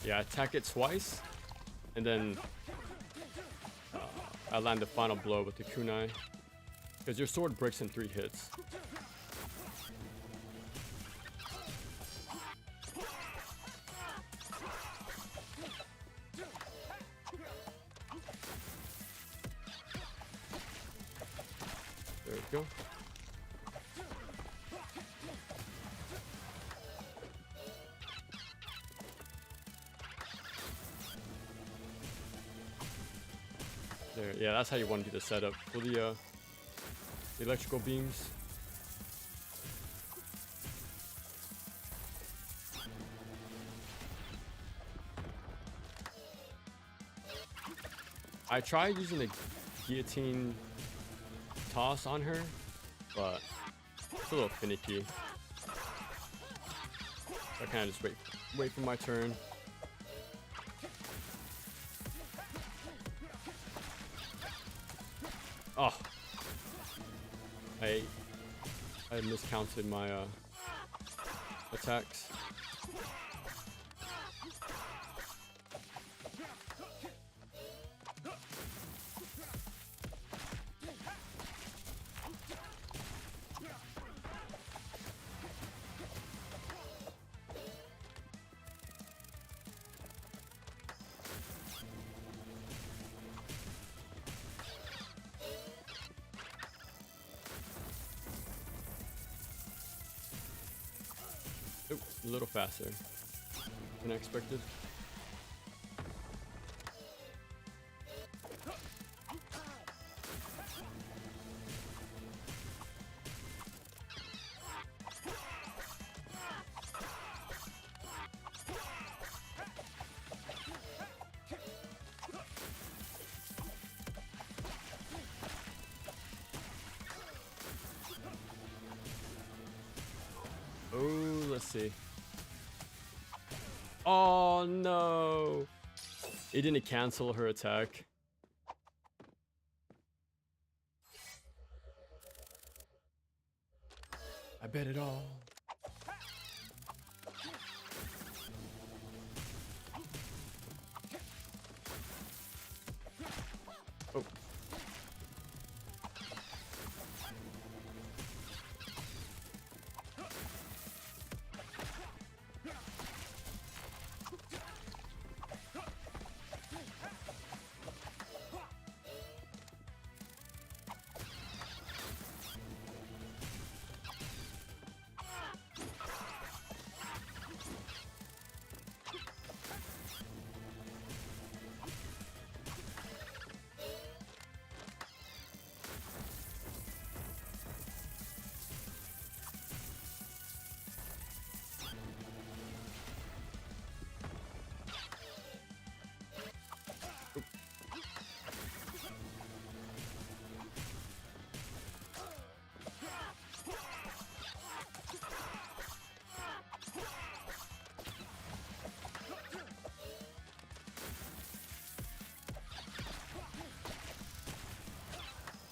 Yeah, attack it twice, and then I land the final blow with the kunai. Because your sword breaks in 3 hits. There we go. There, yeah, that's how you want to do the setup for the electrical beams. I tried using the guillotine toss on her, but it's a little finicky. So I kind of just wait for my turn. Oh, I miscounted my attacks. Oh, a little faster than I expected. Oh, let's see. Oh no! It didn't cancel her attack. I bet it all. Oh.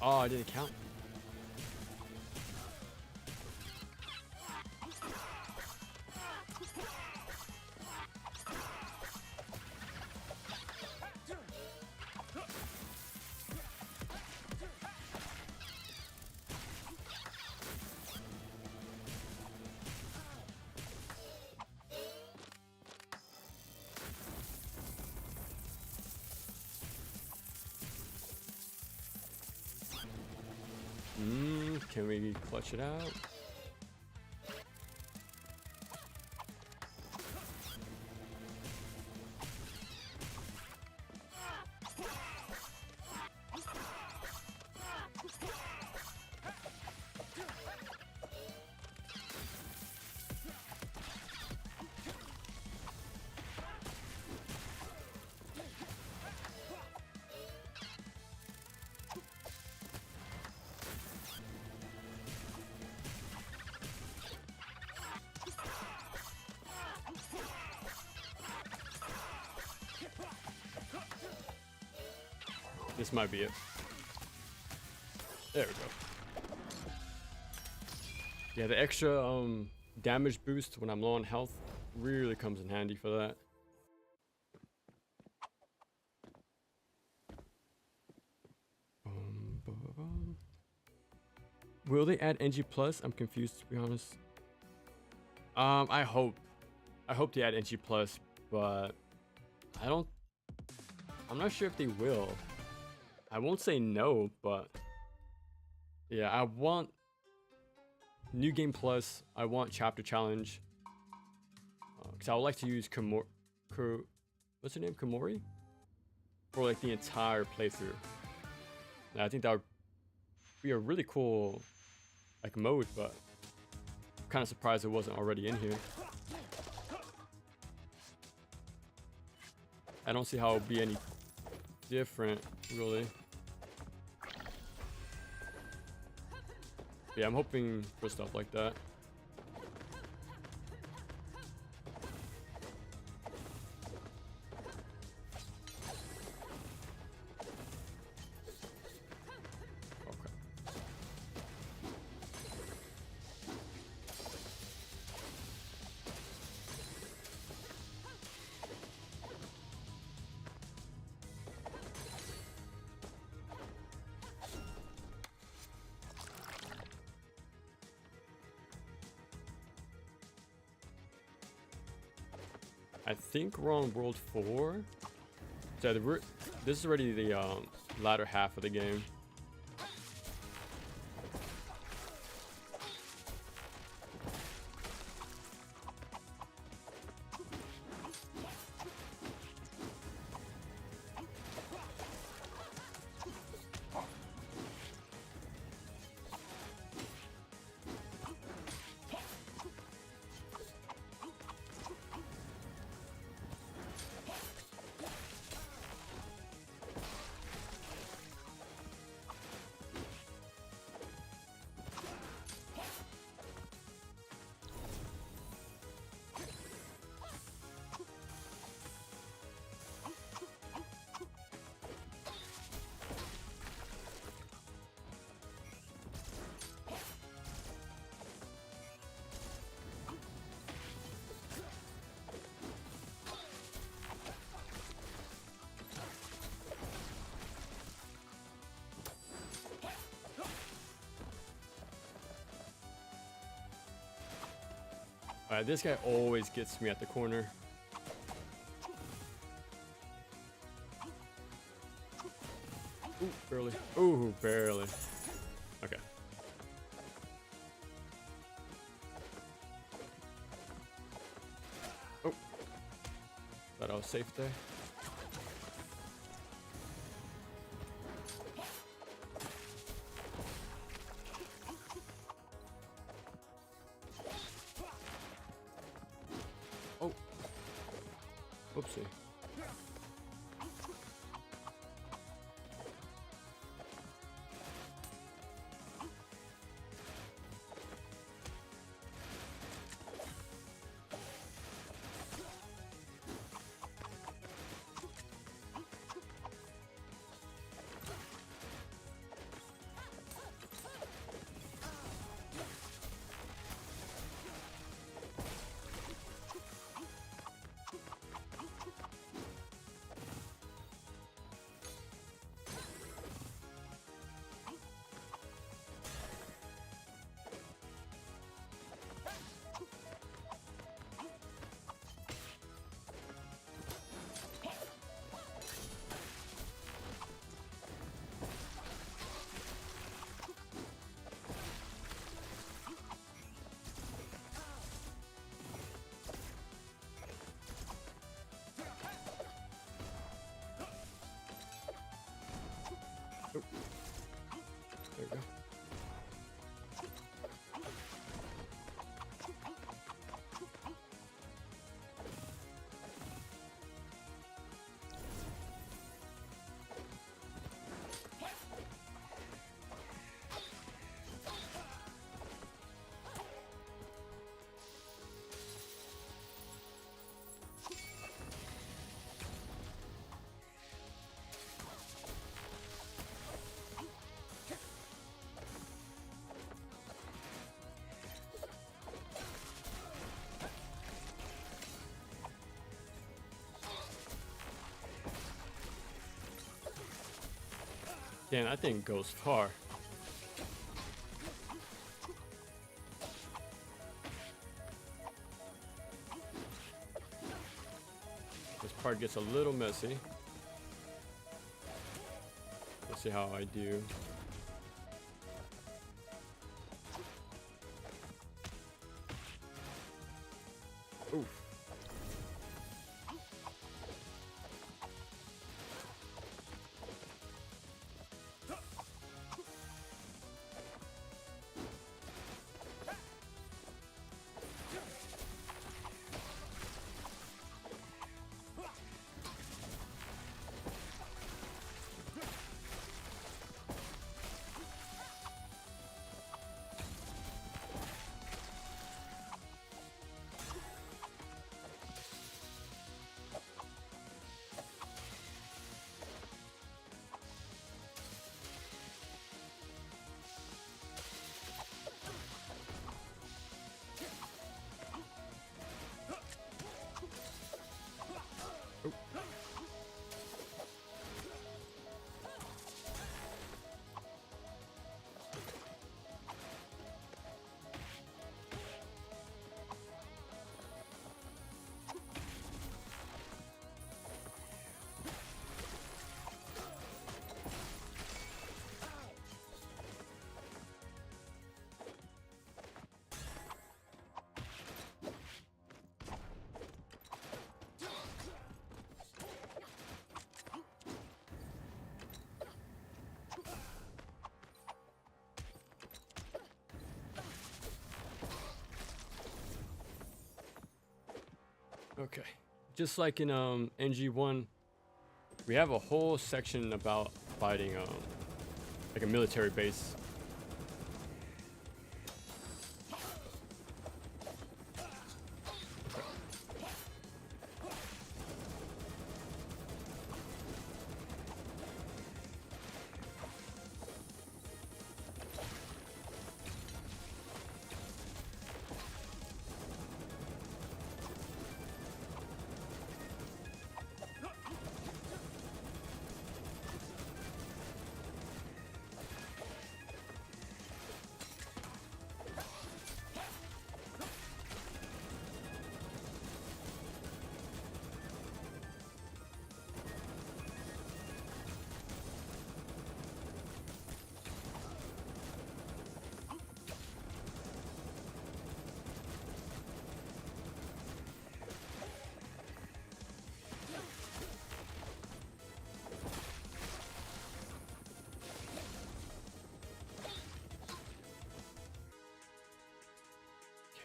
Oh, I didn't count. Can we clutch it out? This might be it. There we go. Yeah, the extra damage boost when I'm low on health really comes in handy for that. Will they add NG Plus? I'm confused, to be honest. I hope they add NG Plus, but I'm not sure if they will. I won't say no, but yeah, I want New Game Plus. I want Chapter Challenge. Because I would like to use what's her name? Komori? For like the entire playthrough. And I think that would be a really cool like mode, but I'm kind of surprised it wasn't already in here. I don't see how it would be any different, really. Yeah, I'm hoping for stuff like that. I think we're on World 4. So this is already the latter half of the game. Alright, this guy always gets me at the corner. Ooh, barely. Ooh, barely. Okay. Oh. Thought I was safe there. Oh. Whoopsie. Oh. There we go. Damn, that thing goes far. This part gets a little messy. Let's see how I do. Oof. Okay, just like in NG1, we have a whole section about fighting like a military base.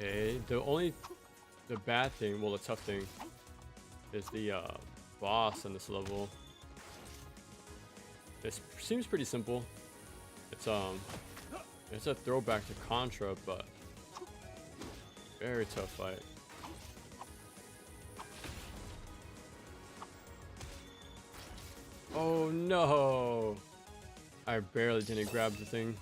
Okay, the bad thing, well, the tough thing, is the boss on this level. It seems pretty simple. It's a throwback to Contra, but very tough fight. Oh no! I barely didn't grab the thing.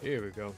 Here we go.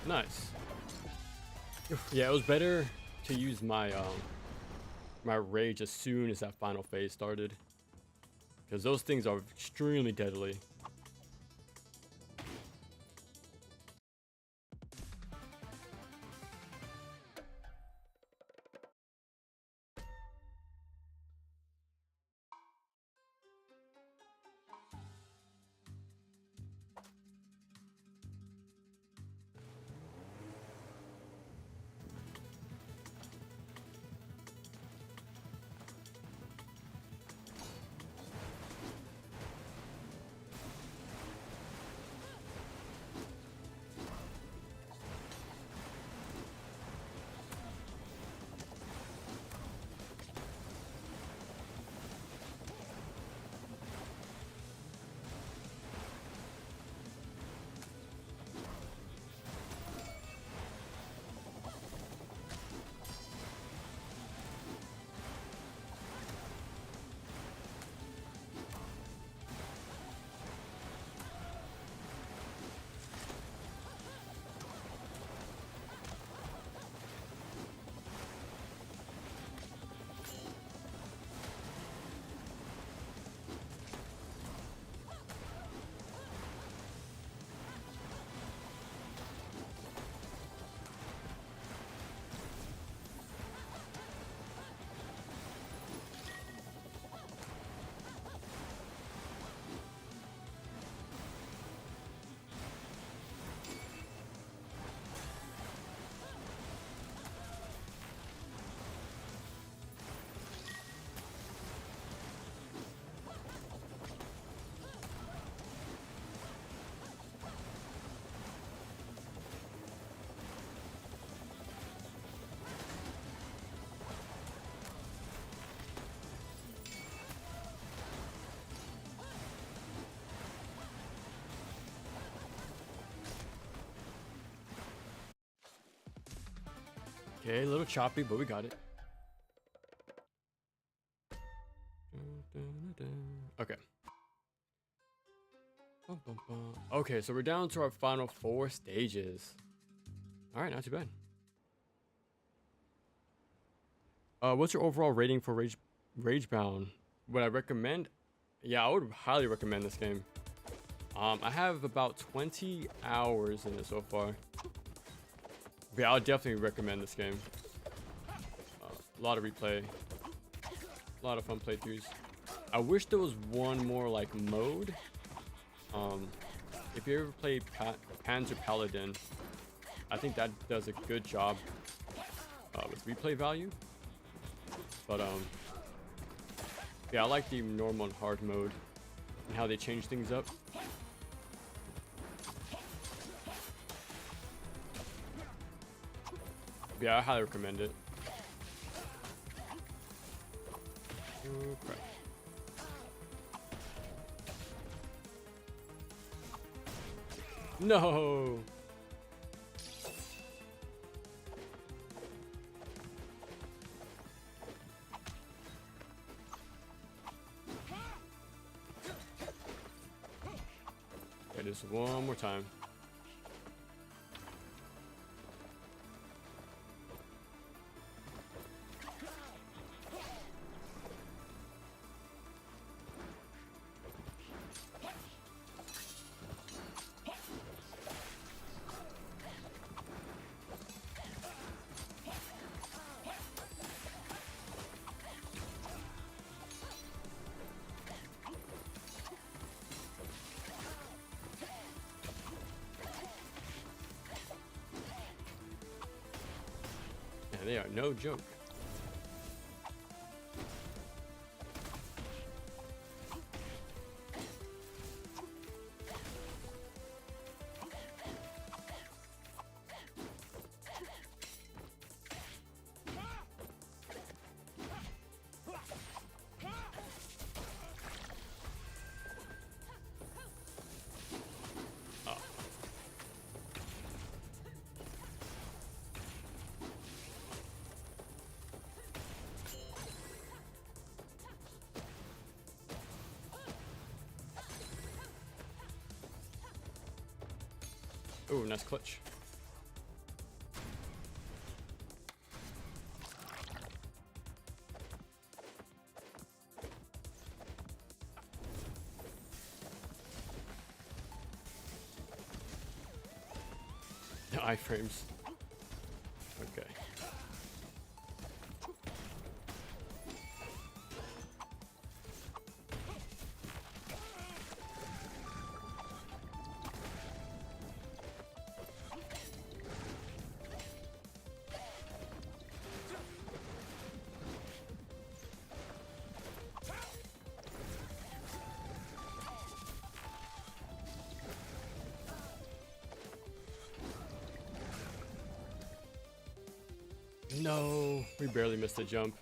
Nice. Yeah, it was better to use my my rage as soon as that final phase started, because those things are extremely deadly. Okay, a little choppy, but we got it. Okay. Okay, so we're down to our final 4 stages. All right, not too bad. What's your overall rating for Ragebound? Would I recommend? Yeah, I would highly recommend this game. I have about 20 hours in it so far. But yeah, I'll definitely recommend this game. A lot of replay, a lot of fun playthroughs. I wish there was one more like mode. If you ever play Panzer Paladin, I think that does a good job with replay value. But yeah, I like the normal and hard mode and how they change things up. Yeah, I highly recommend it. Oh, crap. No! Okay, just one more time. They are no joke. Ooh, nice clutch. iframes. Okay. No, we barely missed a jump.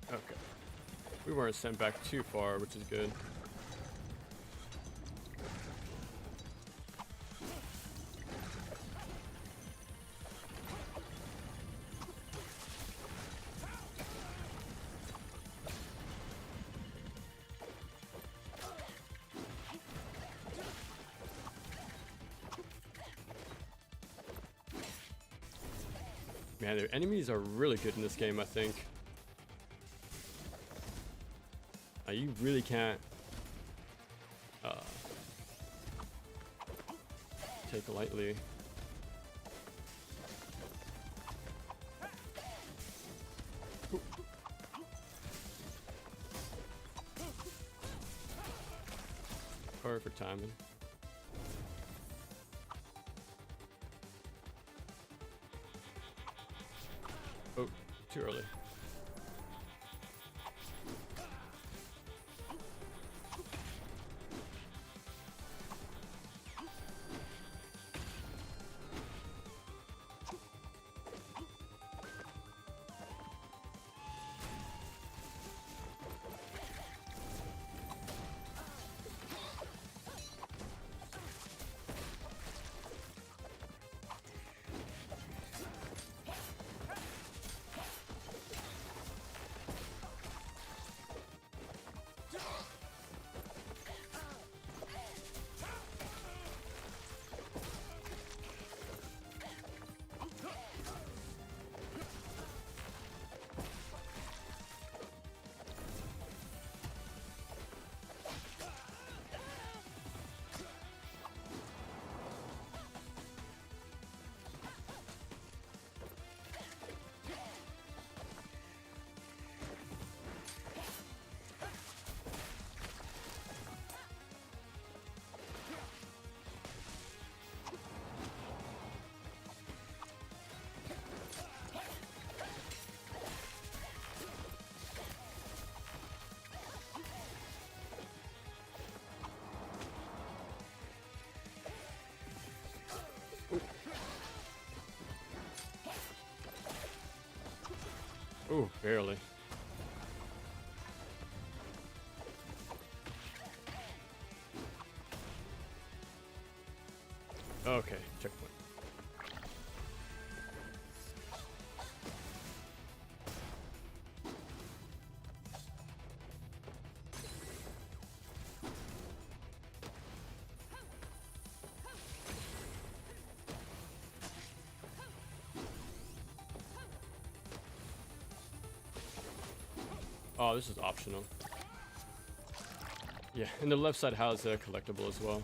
Okay. We weren't sent back too far, which is good. Man, their enemies are really good in this game, I think. You really can't take lightly. Ooh. Perfect timing. Oh, too early. Ooh, barely. Okay, checkpoint. Oh, this is optional. Yeah, and the left side has a collectible as well.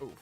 Oof.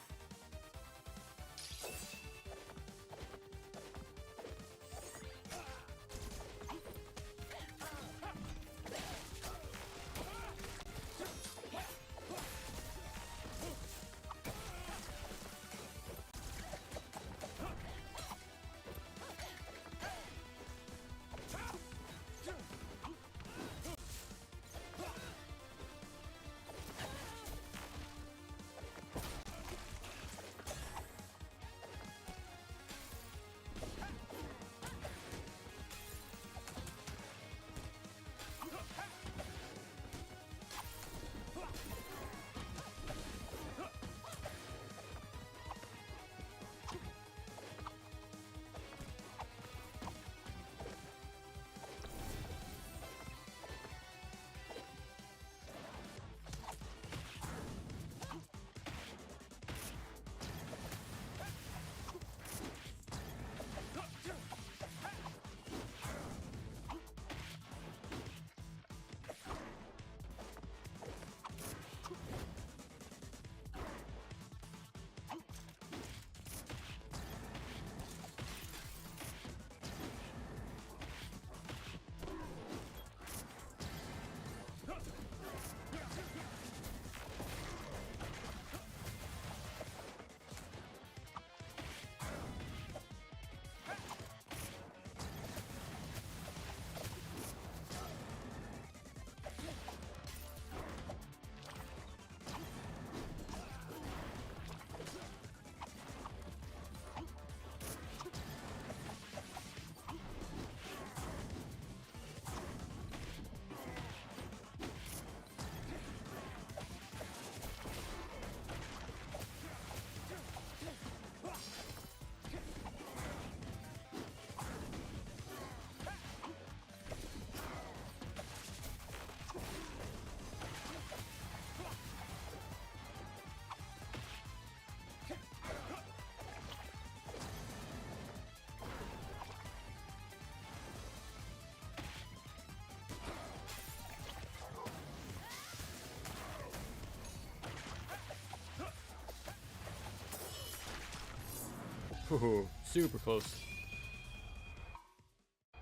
Ooh, super close.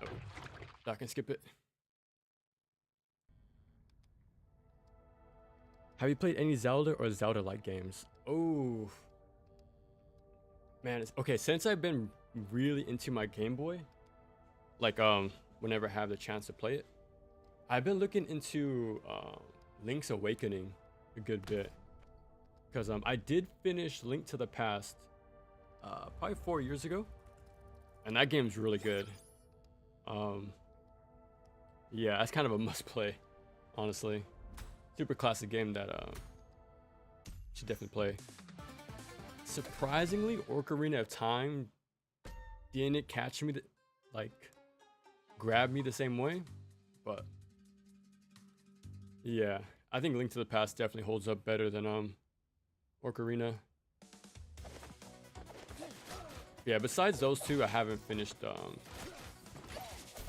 Oh, I can skip it. Have you played any Zelda or Zelda-like games? Oh, man. Okay, since I've been really into my Game Boy, like whenever I have the chance to play it, I've been looking into Link's Awakening a good bit. Because I did finish Link to the Past probably 4 years ago, and that game's really good. Yeah, that's kind of a must play, honestly. Super classic game that should definitely play. Surprisingly, Ocarina of Time didn't catch me, like grab me the same way, but yeah, I think Link to the Past definitely holds up better than Ocarina. Yeah, besides those two, I haven't finished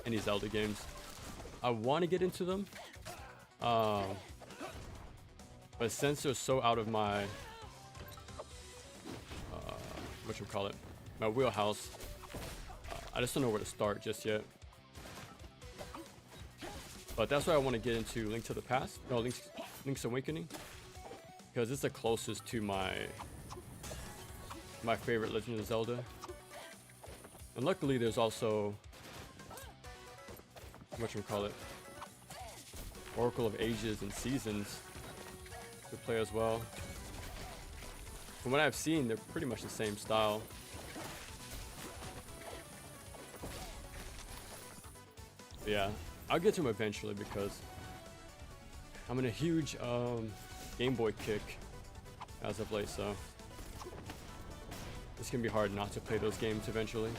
any Zelda games. I want to get into them, but since they're so out of my whatchamacallit, my wheelhouse, I just don't know where to start just yet. But that's why I want to get into Link to the Past, no, Link's Awakening, because it's the closest to my favorite Legend of Zelda. And luckily there's also whatchamacallit, Oracle of Ages and Seasons to play as well. From what I've seen, they're pretty much the same style. But yeah, I'll get to them eventually because I'm in a huge Game Boy kick as of late, so it's gonna be hard not to play those games eventually.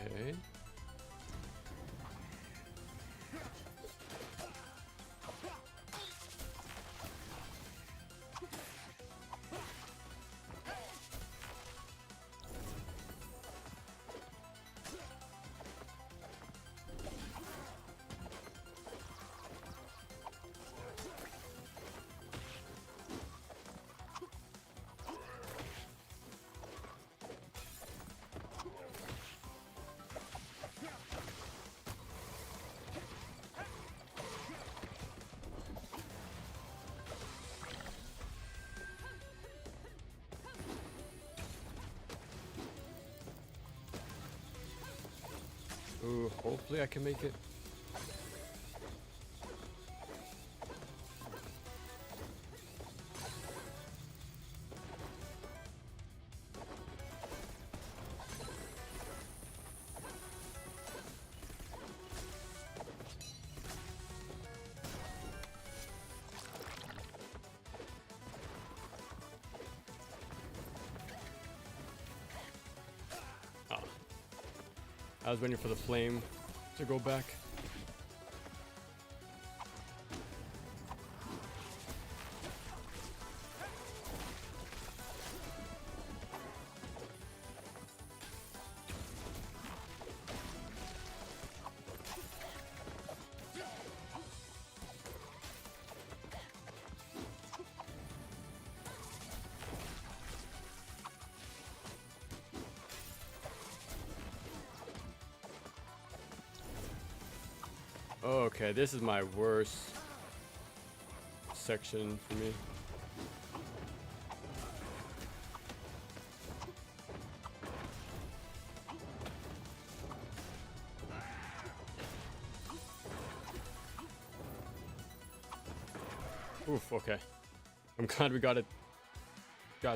Okay. Ooh, hopefully I can make it. I was waiting for the flame to go back. Okay, this is my worst section for me. Oof, okay. I'm glad we got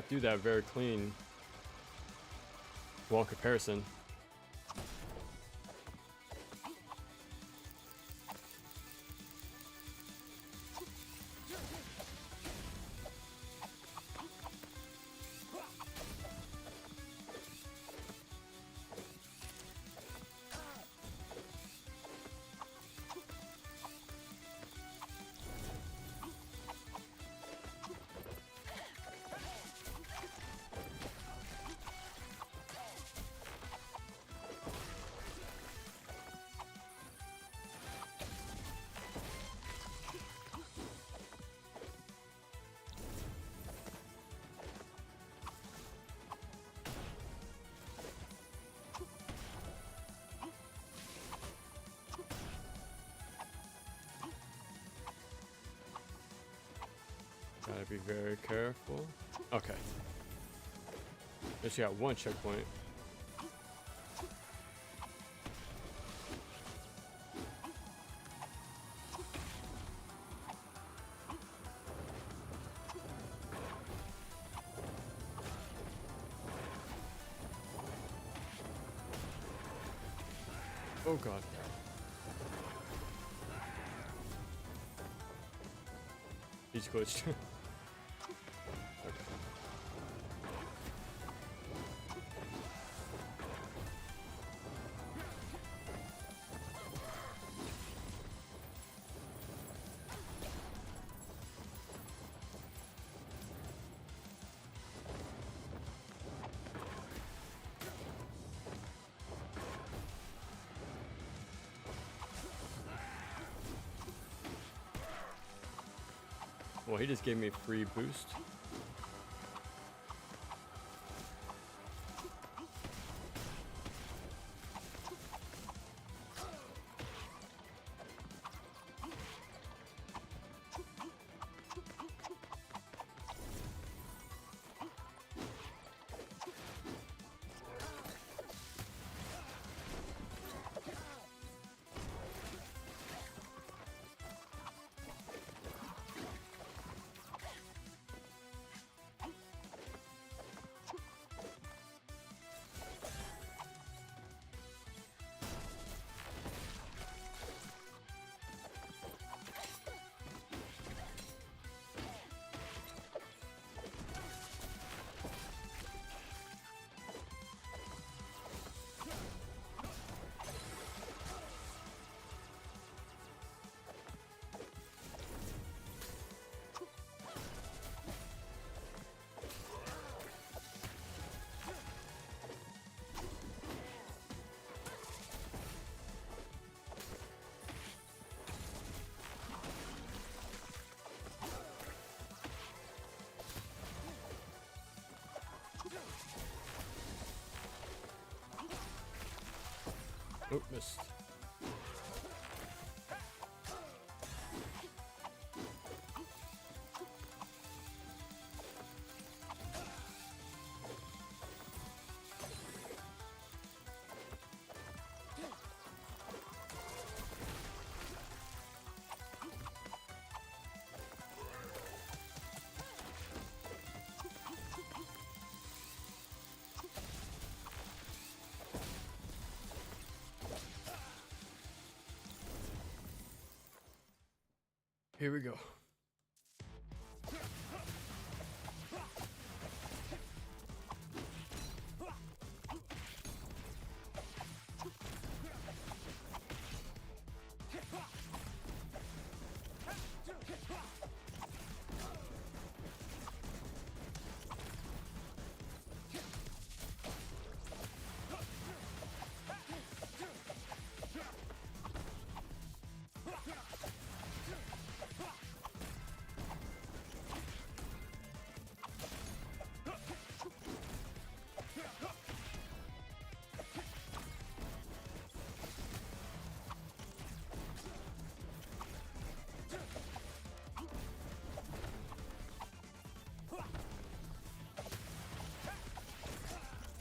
through that very clean. Well, in comparison. Gotta be very careful. Okay. Guess you got one checkpoint. Oh god. He's glitched. Well, he just gave me a free boost. Oh, missed. Here we go.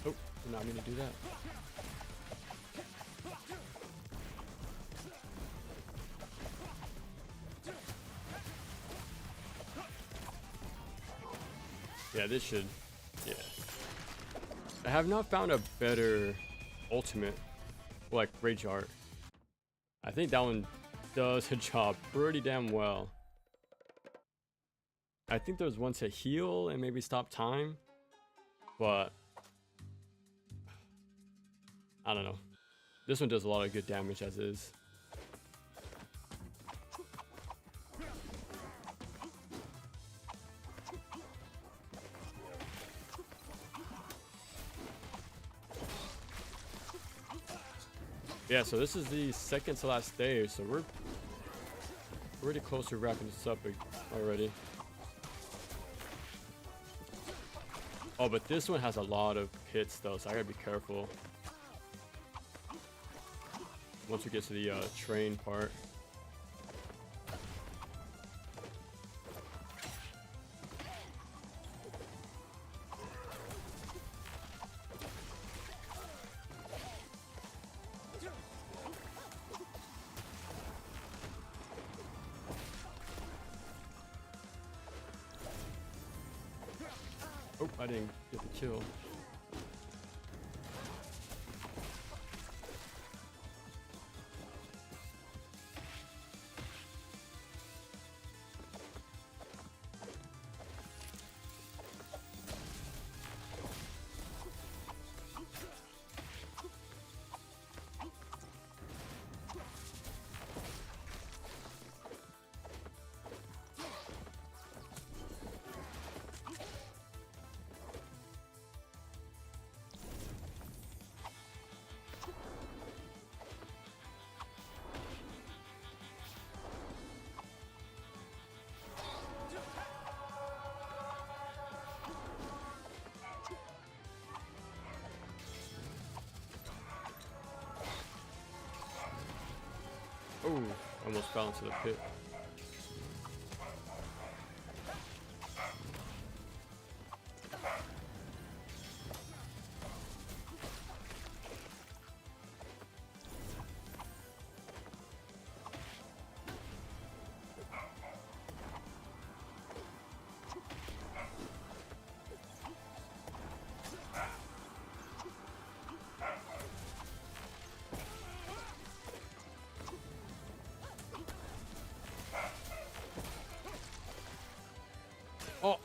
Oh, did not mean to do that. Yeah, this should. Yeah. I have not found a better ultimate, like Rage Art. I think that one does a job pretty damn well. I think there's one to heal and maybe stop time, but I don't know. This one does a lot of good damage as is. Yeah, so this is the second to last stage, so we're pretty close to wrapping this up already. Oh, but this one has a lot of hits though, so I gotta be careful. Once we get to the train part. I didn't get the kill. Oh, almost fell into the pit. Oh,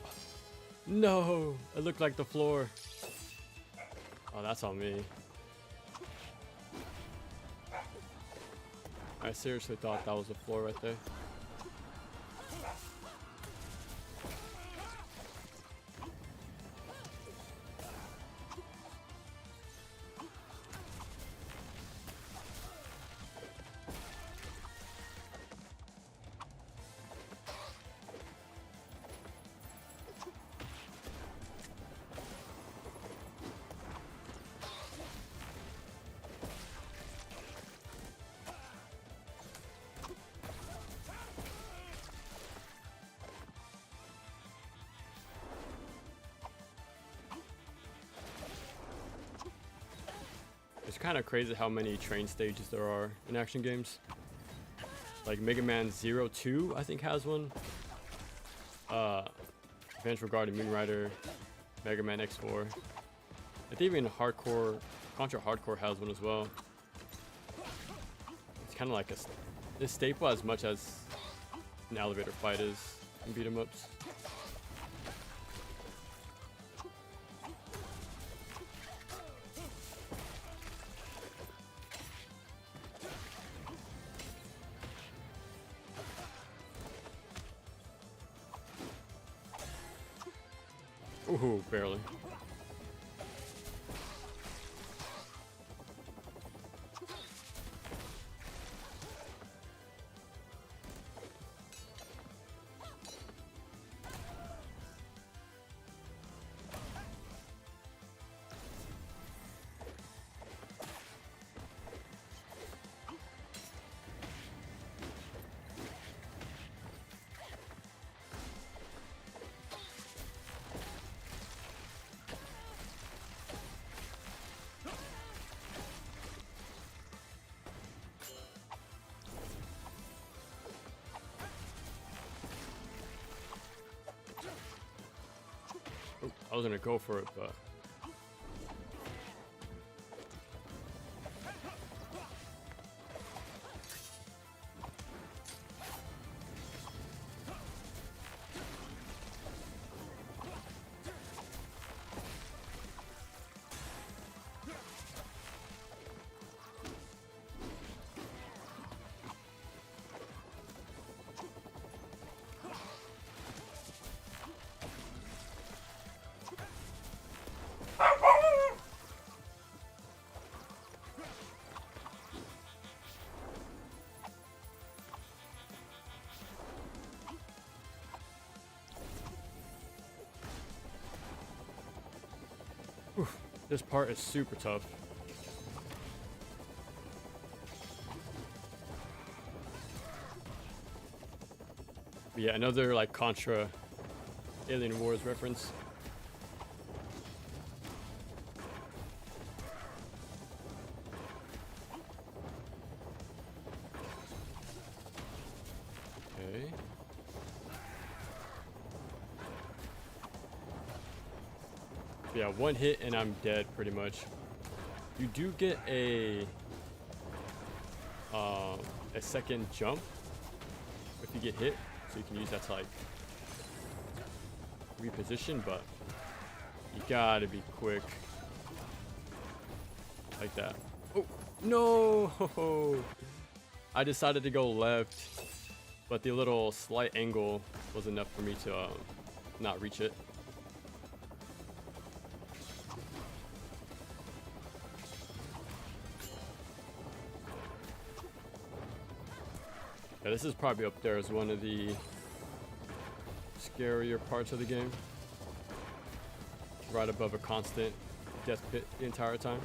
no, it looked like the floor. Oh, that's on me. I seriously thought that was the floor right there. It's kind of crazy how many train stages there are in action games. Like Mega Man 02, I think, has one. Advance Regarding Moonrider, Mega Man X4. I think even Hardcore, Contra Hardcore has one as well. It's kind of like a staple as much as an elevator fight is in beat 'em ups. Ooh, barely. I was gonna go for it, but this part is super tough. But yeah, another like Contra Alien Wars reference. Okay. Yeah, one hit and I'm dead pretty much. You do get a second jump if you get hit, so you can use that to like reposition, but you gotta be quick like that. Oh no! I decided to go left, but the little slight angle was enough for me to not reach it. Yeah, this is probably up there as one of the scarier parts of the game. Right above a constant death pit the entire time.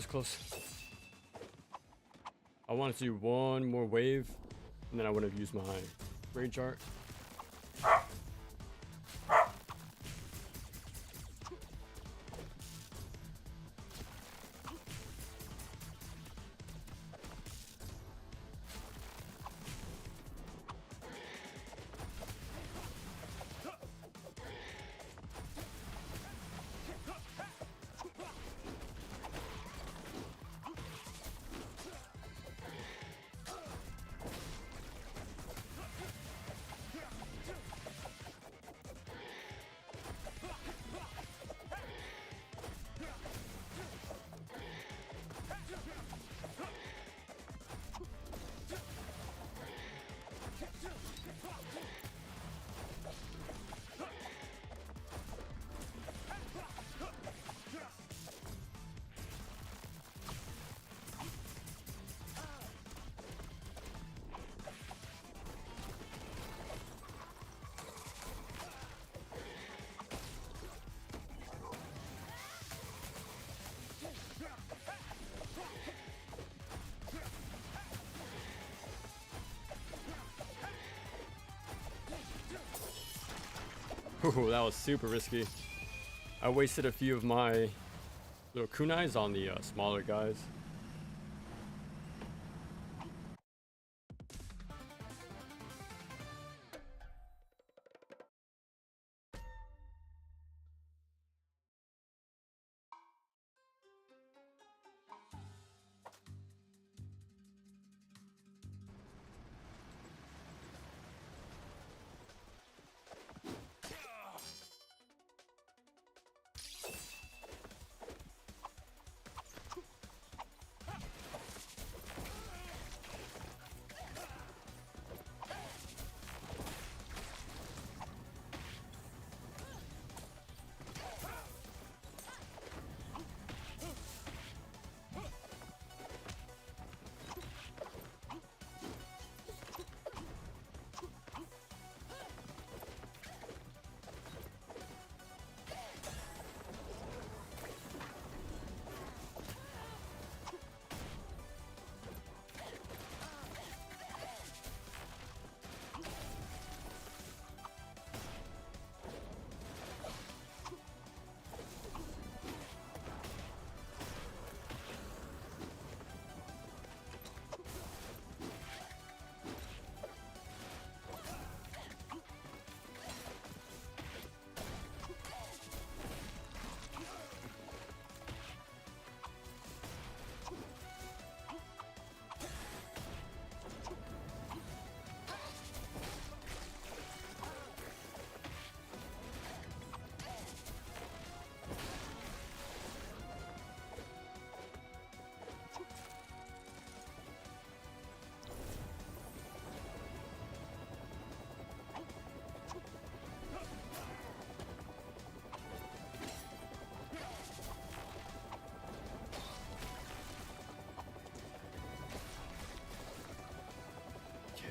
Close. I wanted to do one more wave, and then I would have used my rage art. Ooh, that was super risky. I wasted a few of my little kunais on the smaller guys.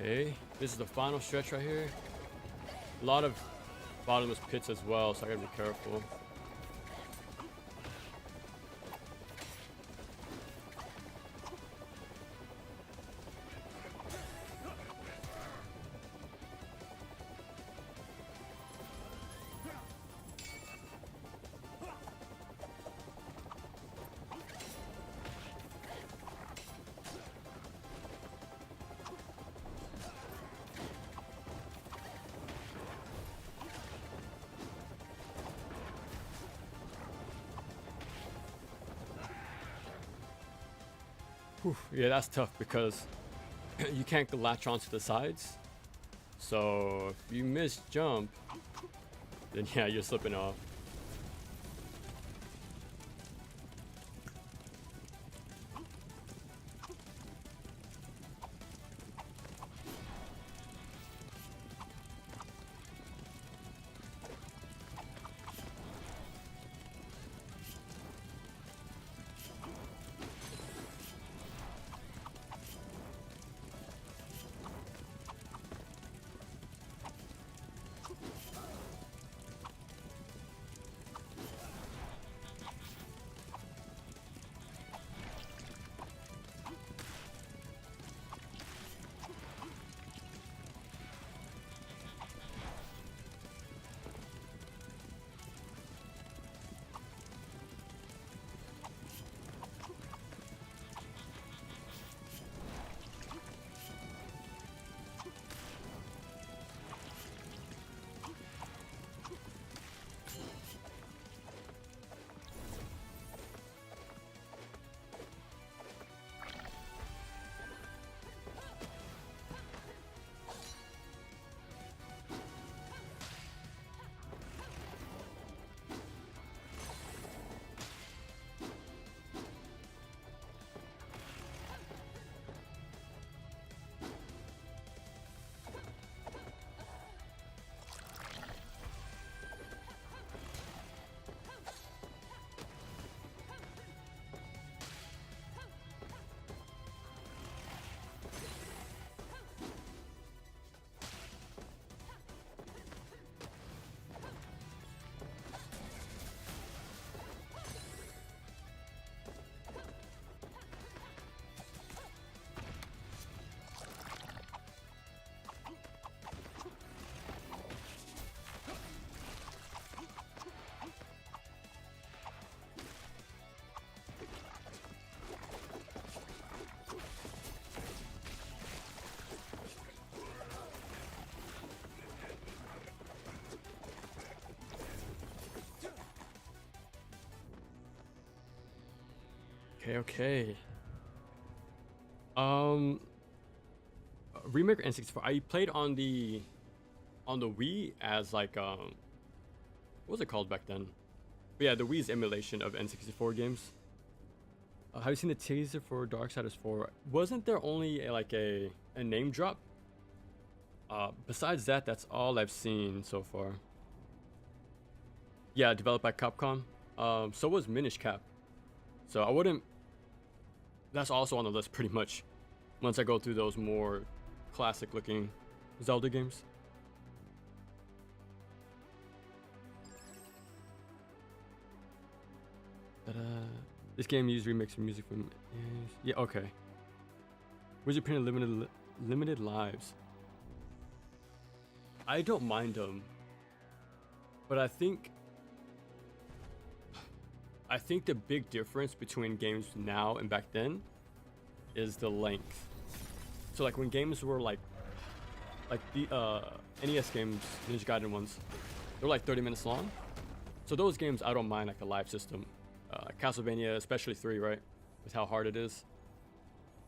Okay, this is the final stretch right here. A lot of bottomless pits as well, so I gotta be careful. Whew, yeah, that's tough because you can't latch onto the sides. So if you miss jump, then yeah, you're slipping off. Okay. Remake N64. I played on the Wii as like what was it called back then? But yeah, the Wii's emulation of N64 games. Have you seen the teaser for Darksiders 4? Wasn't there only a name drop? Besides that, that's all I've seen so far. Yeah, developed by Capcom. So was Minish Cap. So I wouldn't. That's also on the list pretty much. Once I go through those more classic-looking Zelda games. Ta-da. This game used remixed music from. Yeah, okay. Wizard Printed limited lives. I don't mind them, but I think the big difference between games now and back then is the length. So like when games were like the NES games, Ninja Gaiden ones, they're like 30 minutes long. So those games I don't mind, like the live system. Castlevania, especially 3, right? With how hard it is.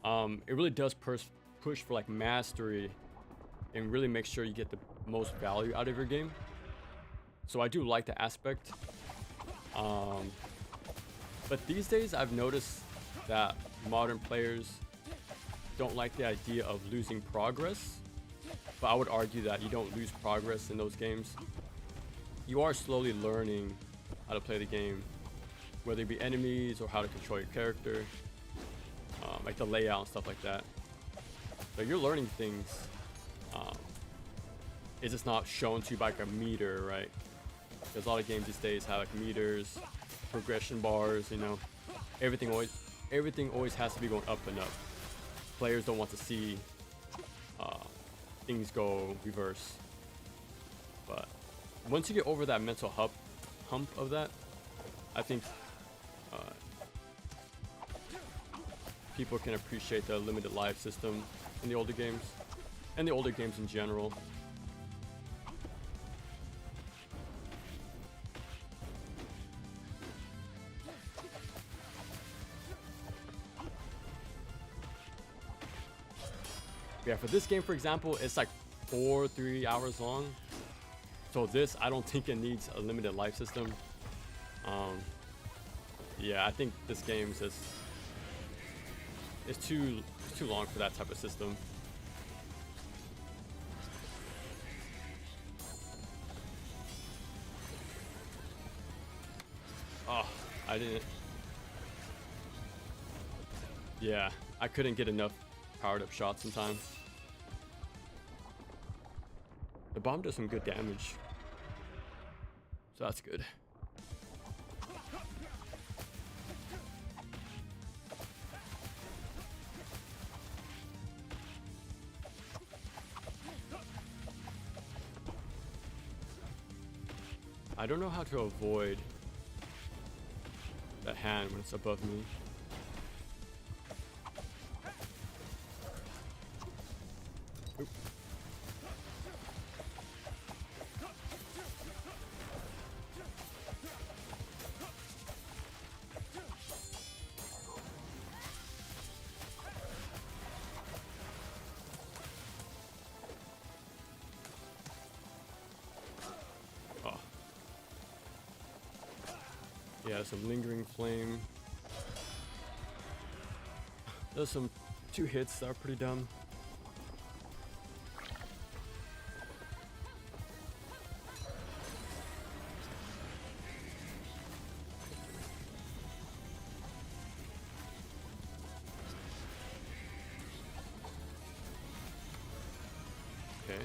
It really does push for like mastery and really make sure you get the most value out of your game. So I do like the aspect. But these days I've noticed that modern players don't like the idea of losing progress. But I would argue that you don't lose progress in those games. You are slowly learning how to play the game, whether it be enemies or how to control your character, like the layout and stuff like that. But you're learning things. It's just not shown to you by like a meter, right? Because a lot of games these days have like meters, progression bars, you know. Everything always has to be going up and up. Players don't want to see things go reverse. But once you get over that mental hump of that, I think people can appreciate the limited life system in the older games, and the older games in general. Yeah, for this game, for example, it's like 3 hours long. So this, I don't think it needs a limited life system. Yeah, I think this game is just, it's too long for that type of system. Oh, I didn't. Yeah, I couldn't get enough powered up shots in time. The bomb does some good damage, so that's good. I don't know how to avoid that hand when it's above me. Oop. Oh. Yeah, some lingering flame. There's some 2 hits that are pretty dumb. Okay.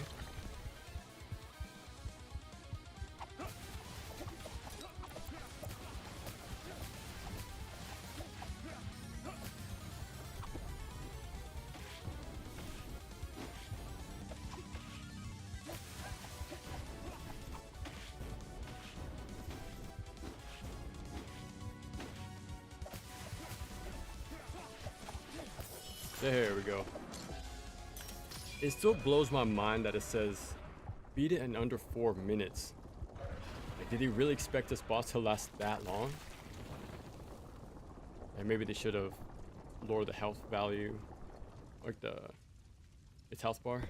There we go. It still blows my mind that it says beat it in under 4 minutes. Like, did he really expect this boss to last that long? And maybe they should have lowered the health value, like its health bar.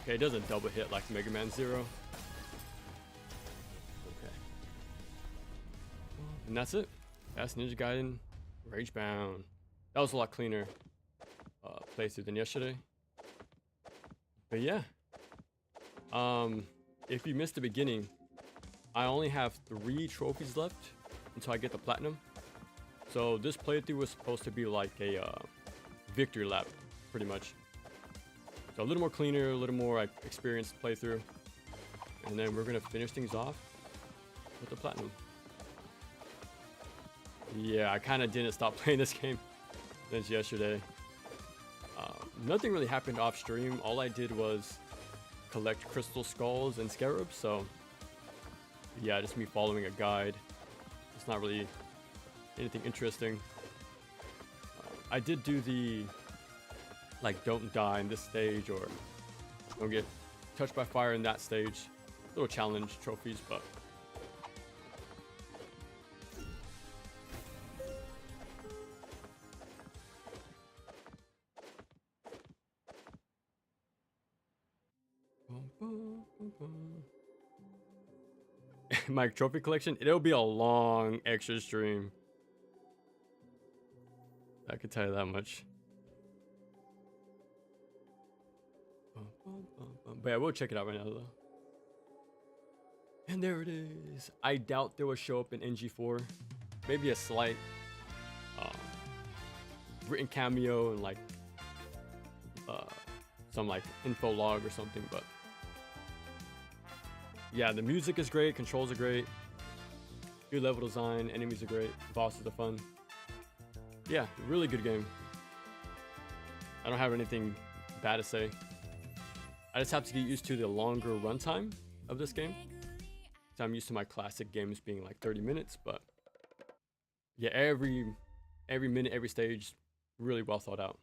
Okay, it doesn't double hit like Mega Man Zero. Okay. And that's it. That's Ninja Gaiden Ragebound. That was a lot cleaner playthrough than yesterday. But yeah. If you missed the beginning, I only have 3 trophies left until I get the platinum. So this playthrough was supposed to be like a victory lap, pretty much. So a little more cleaner, a little more experienced playthrough. And then we're gonna finish things off with the platinum. Yeah, I kind of didn't stop playing this game since yesterday. Nothing really happened off stream. All I did was collect crystal skulls and scarabs. So yeah, just me following a guide. It's not really anything interesting. I did do the like don't die in this stage or don't get touched by fire in that stage. Little challenge trophies, but my trophy collection, it'll be a long extra stream. I can tell you that much. But yeah, we'll check it out right now though. And there it is. I doubt they will show up in NG4. Maybe a slight written cameo and like some like info log or something, but yeah, the music is great, controls are great, good level design, enemies are great, bosses are fun. Yeah, really good game. I don't have anything bad to say. I just have to get used to the longer runtime of this game. So I'm used to my classic games being like 30 minutes, but yeah, every minute, every stage, really well thought out.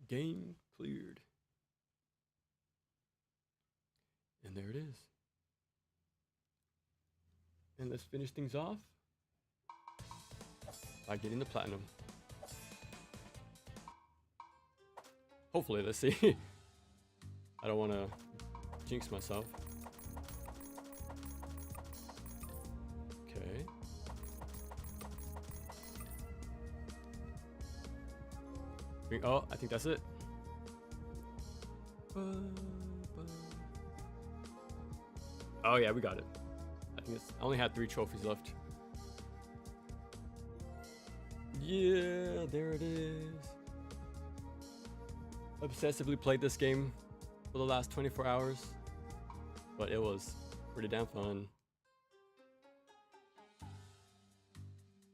Game cleared. And there it is. And let's finish things off by getting the platinum. Hopefully, let's see. I don't want to jinx myself. Okay. Oh, I think that's it. Oh yeah, we got it. I only had 3 trophies left. Yeah, there it is. Obsessively played this game for the last 24 hours, but it was pretty damn fun.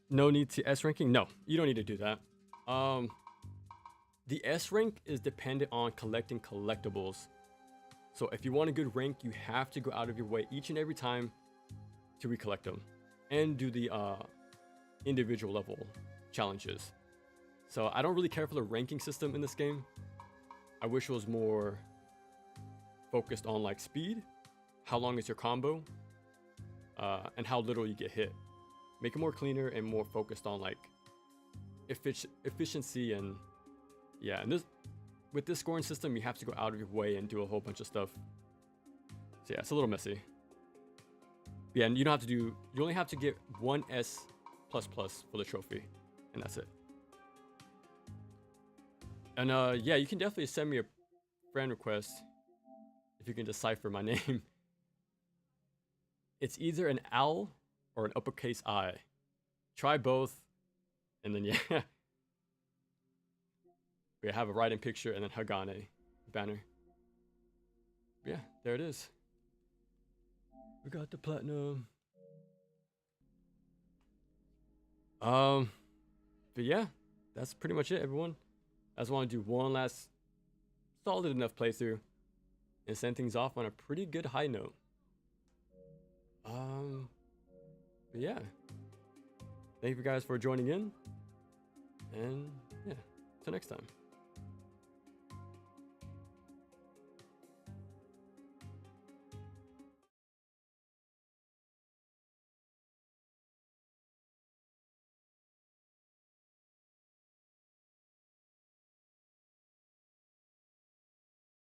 No need to S ranking? No, you don't need to do that. The S rank is dependent on collecting collectibles. So if you want a good rank, you have to go out of your way each and every time to recollect them and do the individual level challenges. So I don't really care for the ranking system in this game. I wish it was more focused on like speed, how long is your combo, and how little you get hit. Make it more cleaner and more focused on like efficiency and yeah. And with this scoring system, you have to go out of your way and do a whole bunch of stuff. So yeah, it's a little messy. Yeah, and you don't have to do. You only have to get 1 S++ for the trophy, and that's it. And yeah, you can definitely send me a friend request if you can decipher my name. It's either an L or an uppercase I. Try both, and then yeah. We have a writing picture and then Hagane banner. Yeah, there it is. We got the platinum. But yeah, that's pretty much it, everyone. I just want to do one last solid enough playthrough and send things off on a pretty good high note. But yeah, thank you guys for joining in, and yeah, till next time.